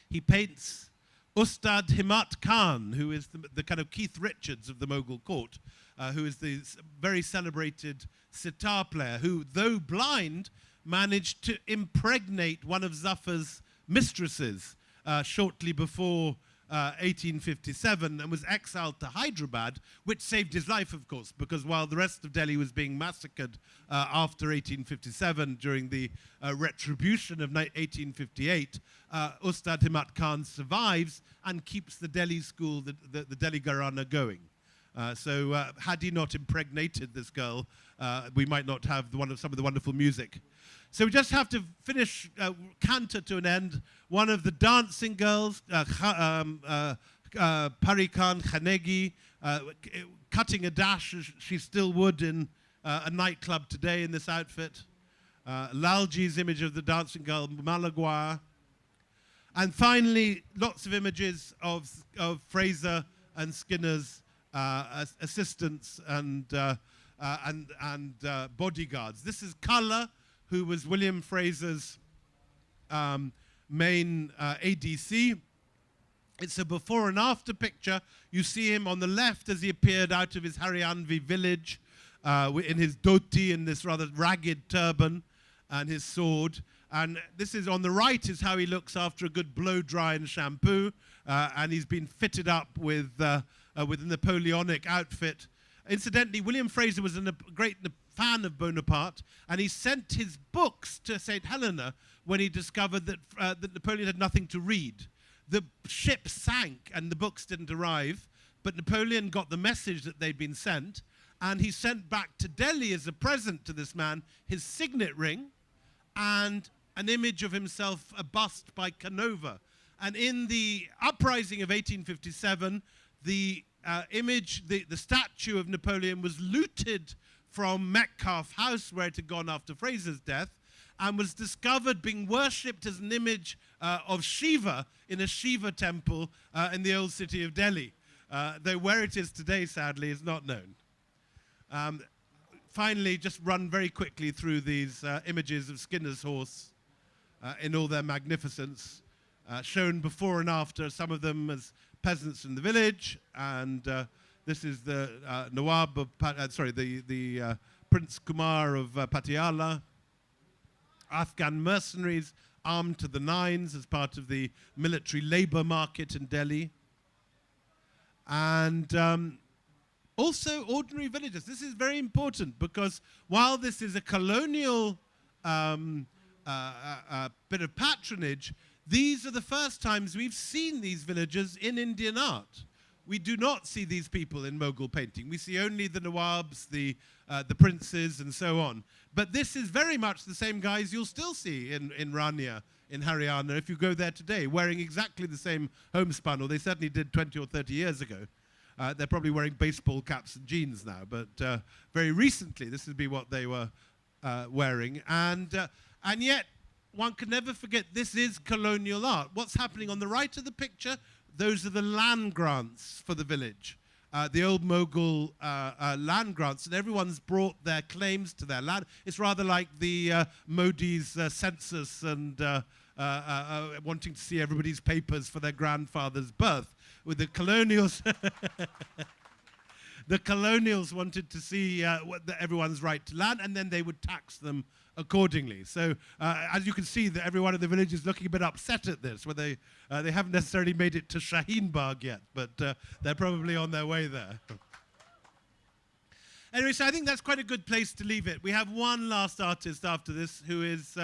He paints Ustad Himat Khan, who is the kind of Keith Richards of the Mughal court, who is the very celebrated sitar player, who, though blind, managed to impregnate one of Zafar's mistresses shortly before 1857 and was exiled to Hyderabad, which saved his life, of course, because while the rest of Delhi was being massacred after 1857 during the retribution of 1858, Ustad Himat Khan survives and keeps the Delhi school, the Delhi Gharana going. So had he not impregnated this girl, we might not have some of the wonderful music. So we just have to finish canter to an end. One of the dancing girls, Pari Khan Khanegi, cutting a dash as she still would in a nightclub today in this outfit. Lalji's image of the dancing girl, Malagua. And finally, lots of images of Fraser and Skinner's assistants and bodyguards. This is Colour, who was William Fraser's main ADC. It's a before and after picture. You see him on the left as he appeared out of his Haryanvi village in his dhoti and this rather ragged turban and his sword. And this is on the right is how he looks after a good blow dry and shampoo. And he's been fitted up with a Napoleonic outfit. Incidentally, William Fraser was a great fan of Bonaparte, and he sent his books to St. Helena when he discovered that Napoleon had nothing to read. The ship sank and the books didn't arrive, but Napoleon got the message that they'd been sent, and he sent back to Delhi as a present to this man his signet ring and an image of himself, a bust by Canova. And in the uprising of 1857, the statue of Napoleon was looted from Metcalfe House, where it had gone after Fraser's death, and was discovered being worshipped as an image of Shiva in a Shiva temple in the old city of Delhi. Though where it is today, sadly, is not known. Finally, just run very quickly through these images of Skinner's horse in all their magnificence, shown before and after, some of them as peasants in the village, and this is the Nawab of, the Prince Kumar of Patiala, Afghan mercenaries armed to the nines as part of the military labor market in Delhi, and also ordinary villagers. This is very important because while this is a colonial bit of patronage, these are the first times we've seen these villagers in Indian art. We do not see these people in Mughal painting. We see only the Nawabs, the princes, and so on. But this is very much the same guys you'll still see in Rania, in Haryana, if you go there today, wearing exactly the same homespun, or they certainly did 20 or 30 years ago. They're probably wearing baseball caps and jeans now, but very recently this would be what they were wearing. And yet, one can never forget this is colonial art. What's happening on the right of the picture? Those are the land grants for the village. The old Mughal land grants, and everyone's brought their claims to their land. It's rather like the Modi's census and wanting to see everybody's papers for their grandfather's birth. With the colonials, the colonials wanted to see everyone's right to land, and then they would tax them accordingly. So as you can see, that everyone in the village is looking a bit upset at this, where they haven't necessarily made it to Shaheen Bagh yet, but they're probably on their way there. Anyway, so I think that's quite a good place to leave it. We have one last artist after this, who is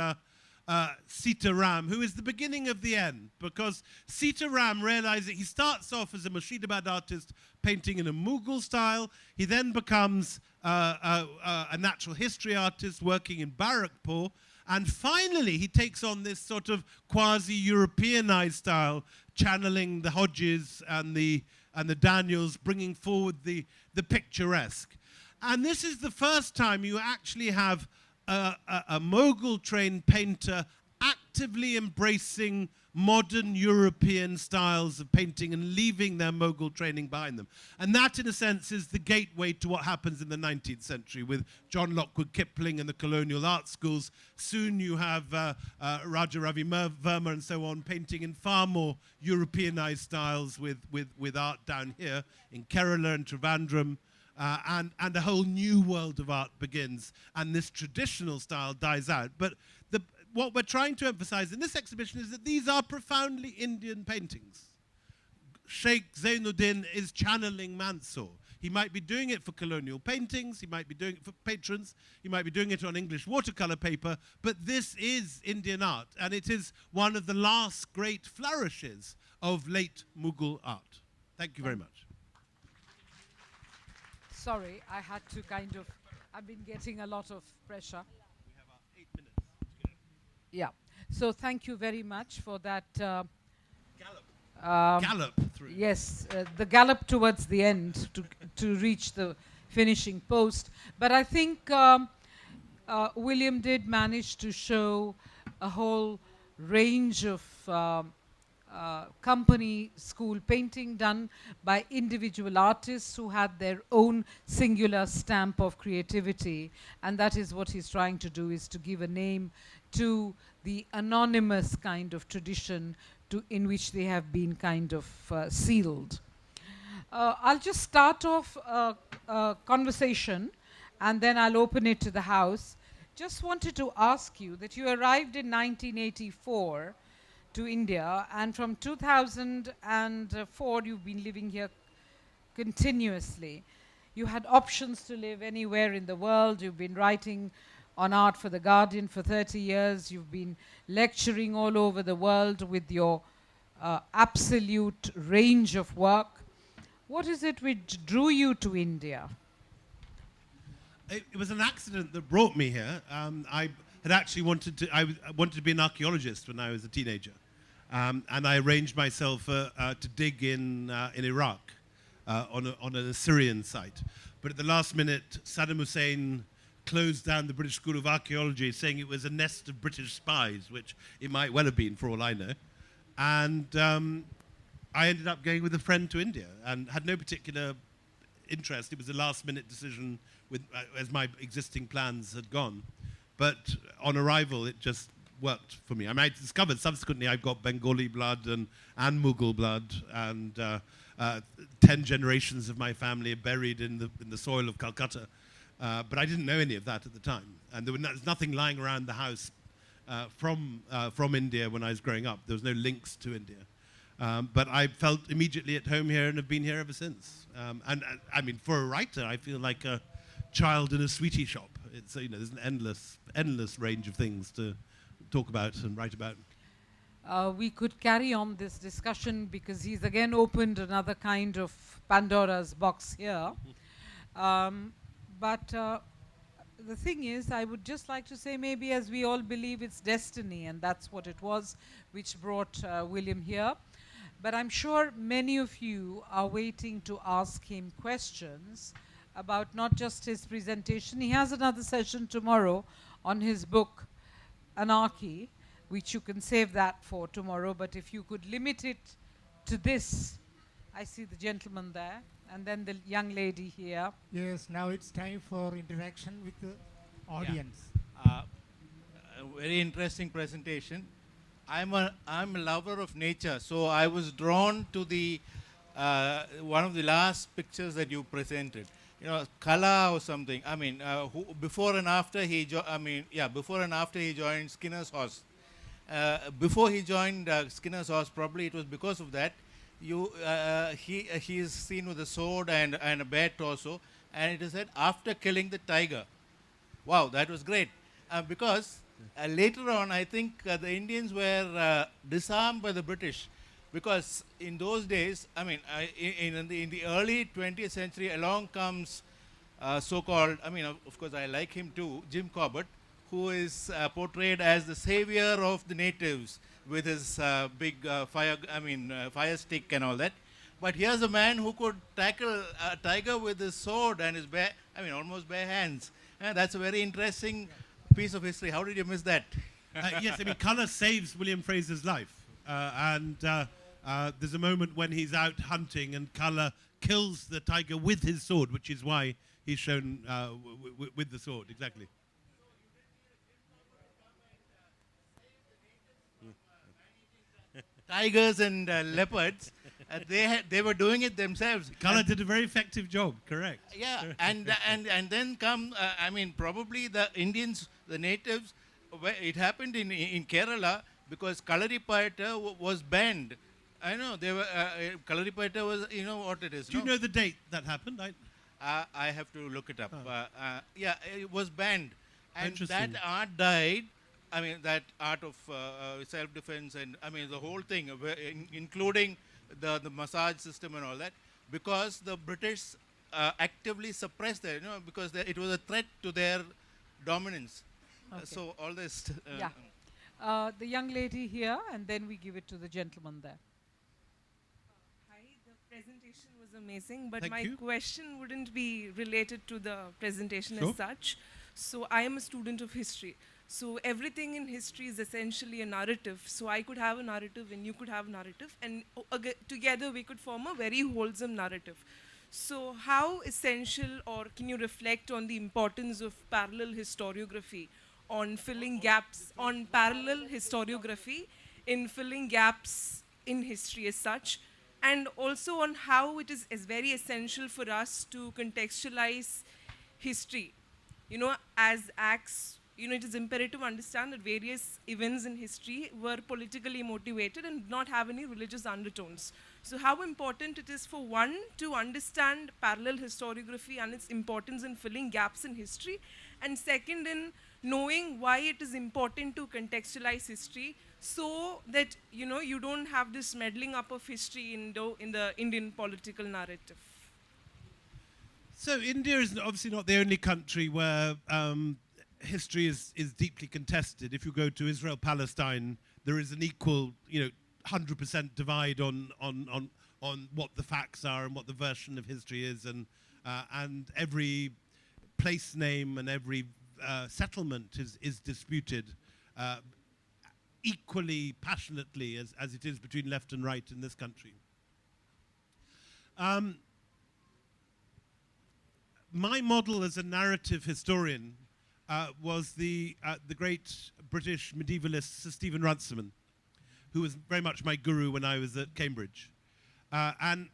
Sita Ram, who is the beginning of the end, because Sita Ram realizing he starts off as a Murshidabad artist painting in a Mughal style. He then becomes a natural history artist working in Barrackpur, and finally he takes on this sort of quasi-Europeanized style, channeling the Hodges and the Daniels, bringing forward the picturesque. And this is the first time you actually have a Mughal-trained painter actively embracing modern European styles of painting and leaving their Mughal training behind them. And that, in a sense, is the gateway to what happens in the 19th century with John Lockwood Kipling and the colonial art schools. Soon you have Raja Ravi Verma and so on painting in far more Europeanized styles with art down here in Kerala and Trivandrum. And a whole new world of art begins, and this traditional style dies out. But what we're trying to emphasize in this exhibition is that these are profoundly Indian paintings. Sheikh Zainuddin is channeling Mansour. He might be doing it for colonial paintings, he might be doing it for patrons, he might be doing it on English watercolor paper, but this is Indian art, and it is one of the last great flourishes of late Mughal art. Thank you very much. Sorry, I had to I've been getting a lot of pressure. We have 8 minutes to go. Yeah. So thank you very much for that. Gallop through. Yes, the gallop towards the end to reach the finishing post. But I think William did manage to show a whole range of company school painting done by individual artists who had their own singular stamp of creativity, and that is what he's trying to do, is to give a name to the anonymous kind of tradition in which they have been kind of sealed. I'll just start off a conversation and then I'll open it to the house. Just wanted to ask you that you arrived in 1984 to India, and from 2004 you've been living here continuously. You had options to live anywhere in the world. You've been writing on art for The Guardian for 30 years. You've been lecturing all over the world with your absolute range of work. What is it which drew you to India? It was an accident that brought me here. I had actually wanted to be an archaeologist when I was a teenager. And I arranged myself to dig in Iraq on an Assyrian site. But but at the last minute, Saddam Hussein closed down the British School of Archaeology, saying it was a nest of British spies, which it might well have been for all I know. And I ended up going with a friend to India and had no particular interest. It was a last-minute decision as my existing plans had gone. But on arrival, it just worked for me. I mean, I discovered subsequently I've got Bengali blood and Mughal blood, and 10 generations of my family are buried in the soil of Calcutta. But I didn't know any of that at the time. And there was nothing lying around the house from India when I was growing up. There was no links to India. But I felt immediately at home here and have been here ever since. I mean, for a writer, I feel like a child in a sweetie shop. It's, there's an endless range of things to talk about and write about. We could carry on this discussion because he's again opened another kind of Pandora's box here. But the thing is, I would just like to say maybe as we all believe it's destiny, and that's what it was which brought William here. But I'm sure many of you are waiting to ask him questions about not just his presentation. He has another session tomorrow on his book, Anarchy, which you can save that for tomorrow. But if you could limit it to this. I see the gentleman there, and then the young lady here. Yes, now it's time for interaction with the audience. A very interesting presentation. I'm a lover of nature, so I was drawn to the one of the last pictures that you presented. Kala or something. I mean, before and after he joined Skinner's Horse. Before he joined Skinner's Horse, probably it was because of that. He is seen with a sword and a bare torso, and it is said after killing the tiger. Wow, that was great. Because later on, I think the Indians were disarmed by the British, because in those days, I mean, in the early 20th century, along comes so-called, I mean, of course, I like him too, Jim Corbett, who is portrayed as the savior of the natives with his big fire stick and all that. But here's a man who could tackle a tiger with his sword and his almost bare hands. That's a very interesting piece of history. How did you miss that? Yes, I mean, Colour saves William Fraser's life. There's a moment when he's out hunting and Colour kills the tiger with his sword, which is why he's shown with the sword, exactly. Tigers and leopards, they were doing it themselves. Colour did a very effective job, correct. Yeah, and then come, probably the Indians, the natives, it happened in Kerala because Kalaripayattu was banned. I know, they were, Kalaripayattu was, you know what it is. Do you know the date that happened? I have to look it up. Yeah, it was banned. And Interesting. that art died. I mean, that art of self-defense and, the whole thing, including the massage system and all that, because the British actively suppressed that, because it was a threat to their dominance. Okay. So all this... The young lady here, and then we give it to the gentleman there. Hi, the presentation was amazing, but Thank my you. question wouldn't be related to the presentation Sure. as such. So I am a student of history. So everything in history is essentially a narrative. So I could have a narrative and you could have a narrative, and together we could form a very wholesome narrative. So how essential, or can you reflect on the importance of parallel historiography on filling gaps, on parallel historiography in filling gaps in history as such, and also on how it is very essential for us to contextualize history, as acts. It is imperative to understand that various events in history were politically motivated and did not have any religious undertones. So how important it is for one to understand parallel historiography and its importance in filling gaps in history, and second, in knowing why it is important to contextualize history so that, you don't have this meddling up of history in the Indian political narrative. So India is obviously not the only country where history is deeply contested. If you go to Israel, Palestine, there is an equal, 100% divide on what the facts are and what the version of history is. And and every place name and every settlement is disputed equally passionately as it is between left and right in this country. My model as a narrative historian was the great British medievalist Sir Stephen Runciman, who was very much my guru when I was at Cambridge. And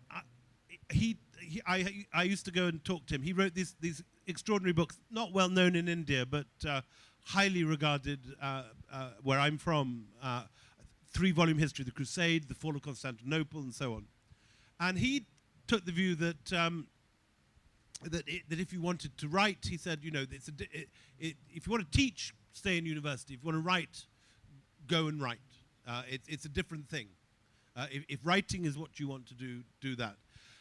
I used to go and talk to him. He wrote these extraordinary books, not well known in India, but highly regarded where I'm from. 3-volume history of the Crusade, the fall of Constantinople, and so on. And he took the view that that if you wanted to write, he said, you know, if you want to teach, stay in university. If you want to write, go and write. It's a different thing. If writing is what you want to do that.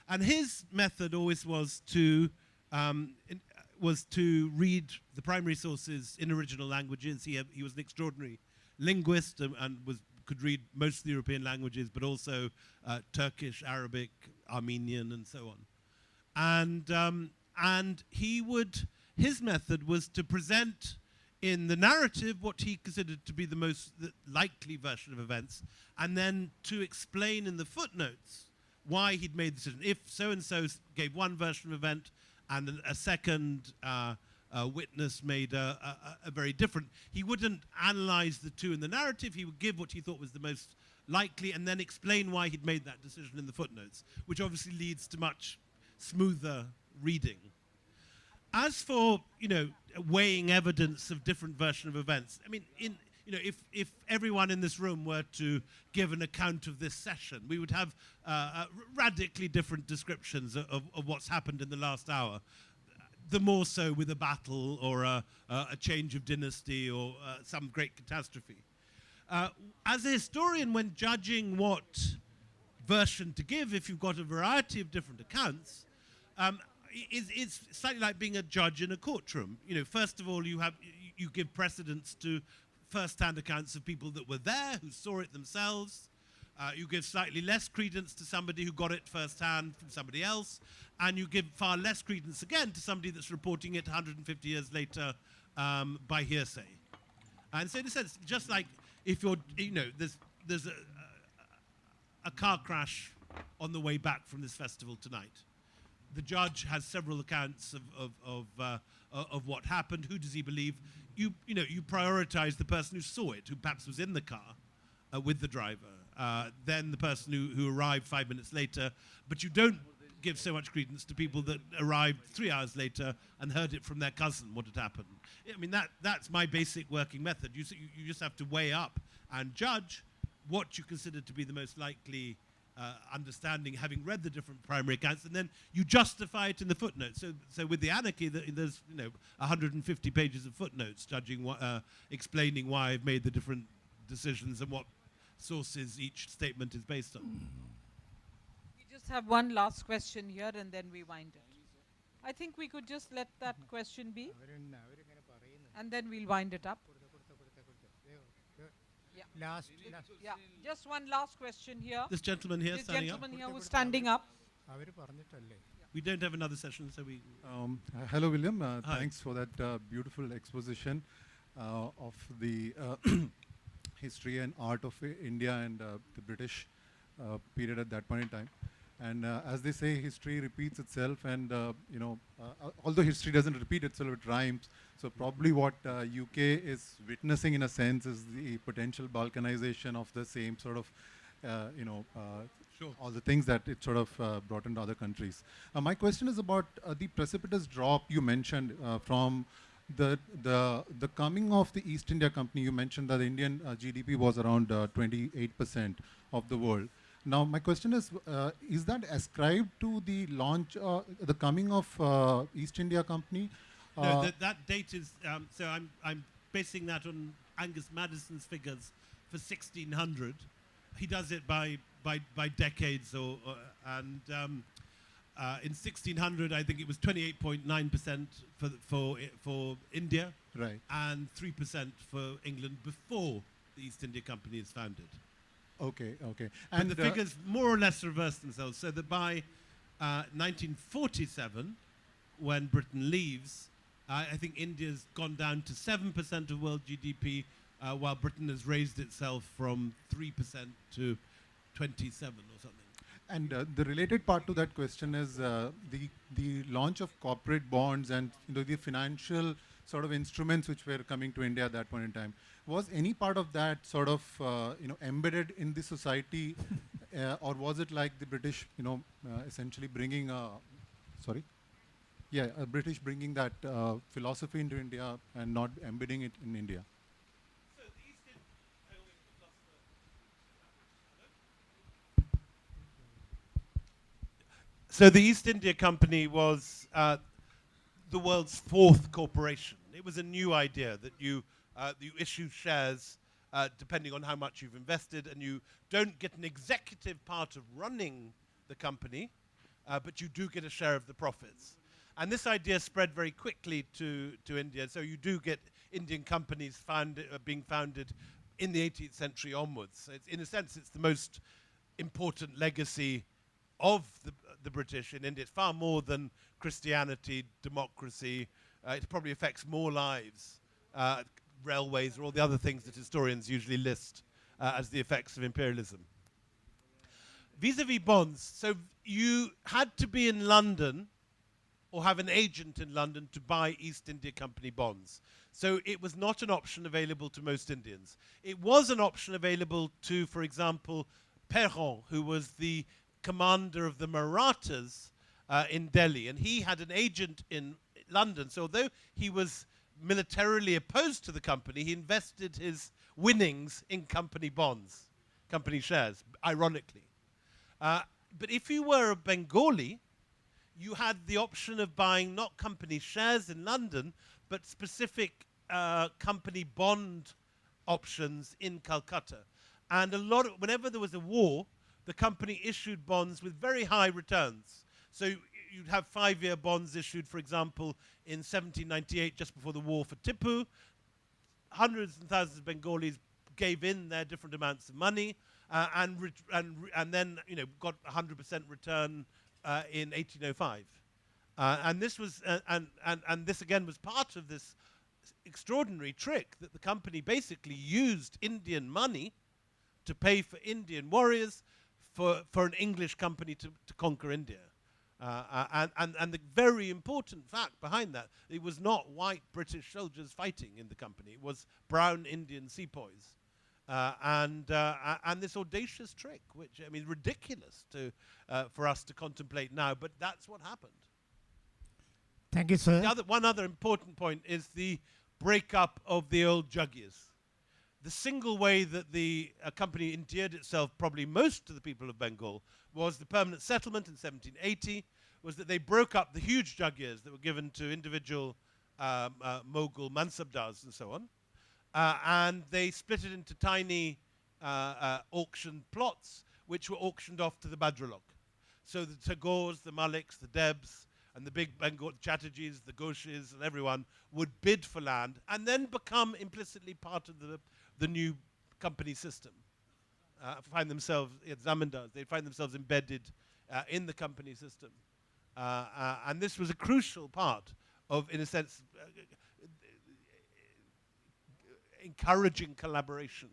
And his method always was to read the primary sources in original languages. He was an extraordinary linguist and could read most of the European languages, but also Turkish, Arabic, Armenian, and so on. And his method was to present in the narrative what he considered to be the most likely version of events, and then to explain in the footnotes why he'd made the decision. If so-and-so gave one version of event and a second witness made a very different, he wouldn't analyze the two in the narrative. He would give what he thought was the most likely and then explain why he'd made that decision in the footnotes, which obviously leads to much smoother reading. As for, you know, weighing evidence of different version of events, I mean, if everyone in this room were to give an account of this session, we would have radically different descriptions of what's happened in the last hour. The more so with a battle or a change of dynasty or some great catastrophe. As a historian, when judging what version to give, if you've got a variety of different accounts, it's slightly like being a judge in a courtroom. You know, first of all, you give precedence to first-hand accounts of people that were there, who saw it themselves. You give slightly less credence to somebody who got it first-hand from somebody else, and you give far less credence again to somebody that's reporting it 150 years later by hearsay. And so in a sense, just like if you're, you know, there's a car crash on the way back from this festival tonight. The judge has several accounts of what happened. Who does he believe? You prioritize the person who saw it, who perhaps was in the car with the driver. Then the person who arrived 5 minutes later. But you don't give so much credence to people that arrived 3 hours later and heard it from their cousin what had happened. I mean, that's my basic working method. You just have to weigh up and judge what you consider to be the most likely understanding, having read the different primary accounts, and then you justify it in the footnotes. So with the Anarchy, there's 150 pages of footnotes judging, explaining why I've made the different decisions and what sources each statement is based on. We just have one last question here, and then we wind it. I think we could just let that question be, and then we'll wind it up. Last. Yeah, just one last question here. This gentleman here This standing up. gentleman here who's standing up. We don't have another session, so we... Hello, William. Hi. Thanks for that beautiful exposition of the history and art of India and the British period at that point in time. And as they say, history repeats itself, and although history doesn't repeat itself, it rhymes. So probably what UK is witnessing, in a sense, is the potential balkanization of the same sort of, Sure. all the things that it sort of brought into other countries. My question is about the precipitous drop you mentioned from the coming of the East India Company. You mentioned that the Indian GDP was around 28% of the world. Now, my question is that ascribed to the launch, the coming of East India Company? No, that date is, so I'm basing that on Angus Madison's figures for 1600. He does it by decades, and in 1600, I think it was 28.9% for India, Right. and 3% for England before the East India Company is founded. Okay, okay. And the figures more or less reverse themselves, so that by 1947, when Britain leaves. I think India's gone down to 7% of world GDP, while Britain has raised itself from 3% to 27 or something. And the related part to that question is the launch of corporate bonds and the financial sort of instruments which were coming to India at that point in time. Was any part of that sort of embedded in the society, or was it like the British essentially bringing British bringing that philosophy into India and not embedding it in India? So the East India Company was the world's fourth corporation. It was a new idea that you issue shares depending on how much you've invested, and you don't get an executive part of running the company, but you do get a share of the profits. And this idea spread very quickly to India, so you do get Indian companies being founded in the 18th century onwards. In a sense, it's the most important legacy of the British in India. It's far more than Christianity, democracy. It probably affects more lives, railways, or all the other things that historians usually list as the effects of imperialism. Vis-a-vis bonds, so you had to be in London or have an agent in London to buy East India Company bonds. So it was not an option available to most Indians. It was an option available to, for example, Perron, who was the commander of the Marathas in Delhi, and he had an agent in London. So although he was militarily opposed to the company, he invested his winnings in company bonds, company shares, ironically. But if you were a Bengali, you had the option of buying not company shares in London, but specific company bond options in Calcutta. And whenever there was a war, the company issued bonds with very high returns. So you'd have 5-year bonds issued, for example, in 1798, just before the war for Tipu. Hundreds and thousands of Bengalis gave in their different amounts of money, and then got 100% return in 1805. And this was and this again was part of this extraordinary trick that the company basically used Indian money to pay for Indian warriors for an English company to conquer India. And the very important fact behind that, it was not white British soldiers fighting in the company. It was brown Indian sepoys. And this audacious trick, which, I mean, ridiculous for us to contemplate now, but that's what happened. Thank you, sir. One other important point is the breakup of the Old Juggies. The single way that the company endeared itself probably most to the people of Bengal was the permanent settlement in 1780, was that they broke up the huge jaggirs that were given to individual Mughal mansabdars and so on, and they split it into tiny auction plots, which were auctioned off to the Bajralok. So the Tagores, the Maliks, the Debs, and the big Bengal Chatterjees, the Ghoshis, and everyone would bid for land and then become implicitly part of the new company system. Find themselves, zamindars, they find themselves embedded in the company system. And this was a crucial part of, in a sense, encouraging collaboration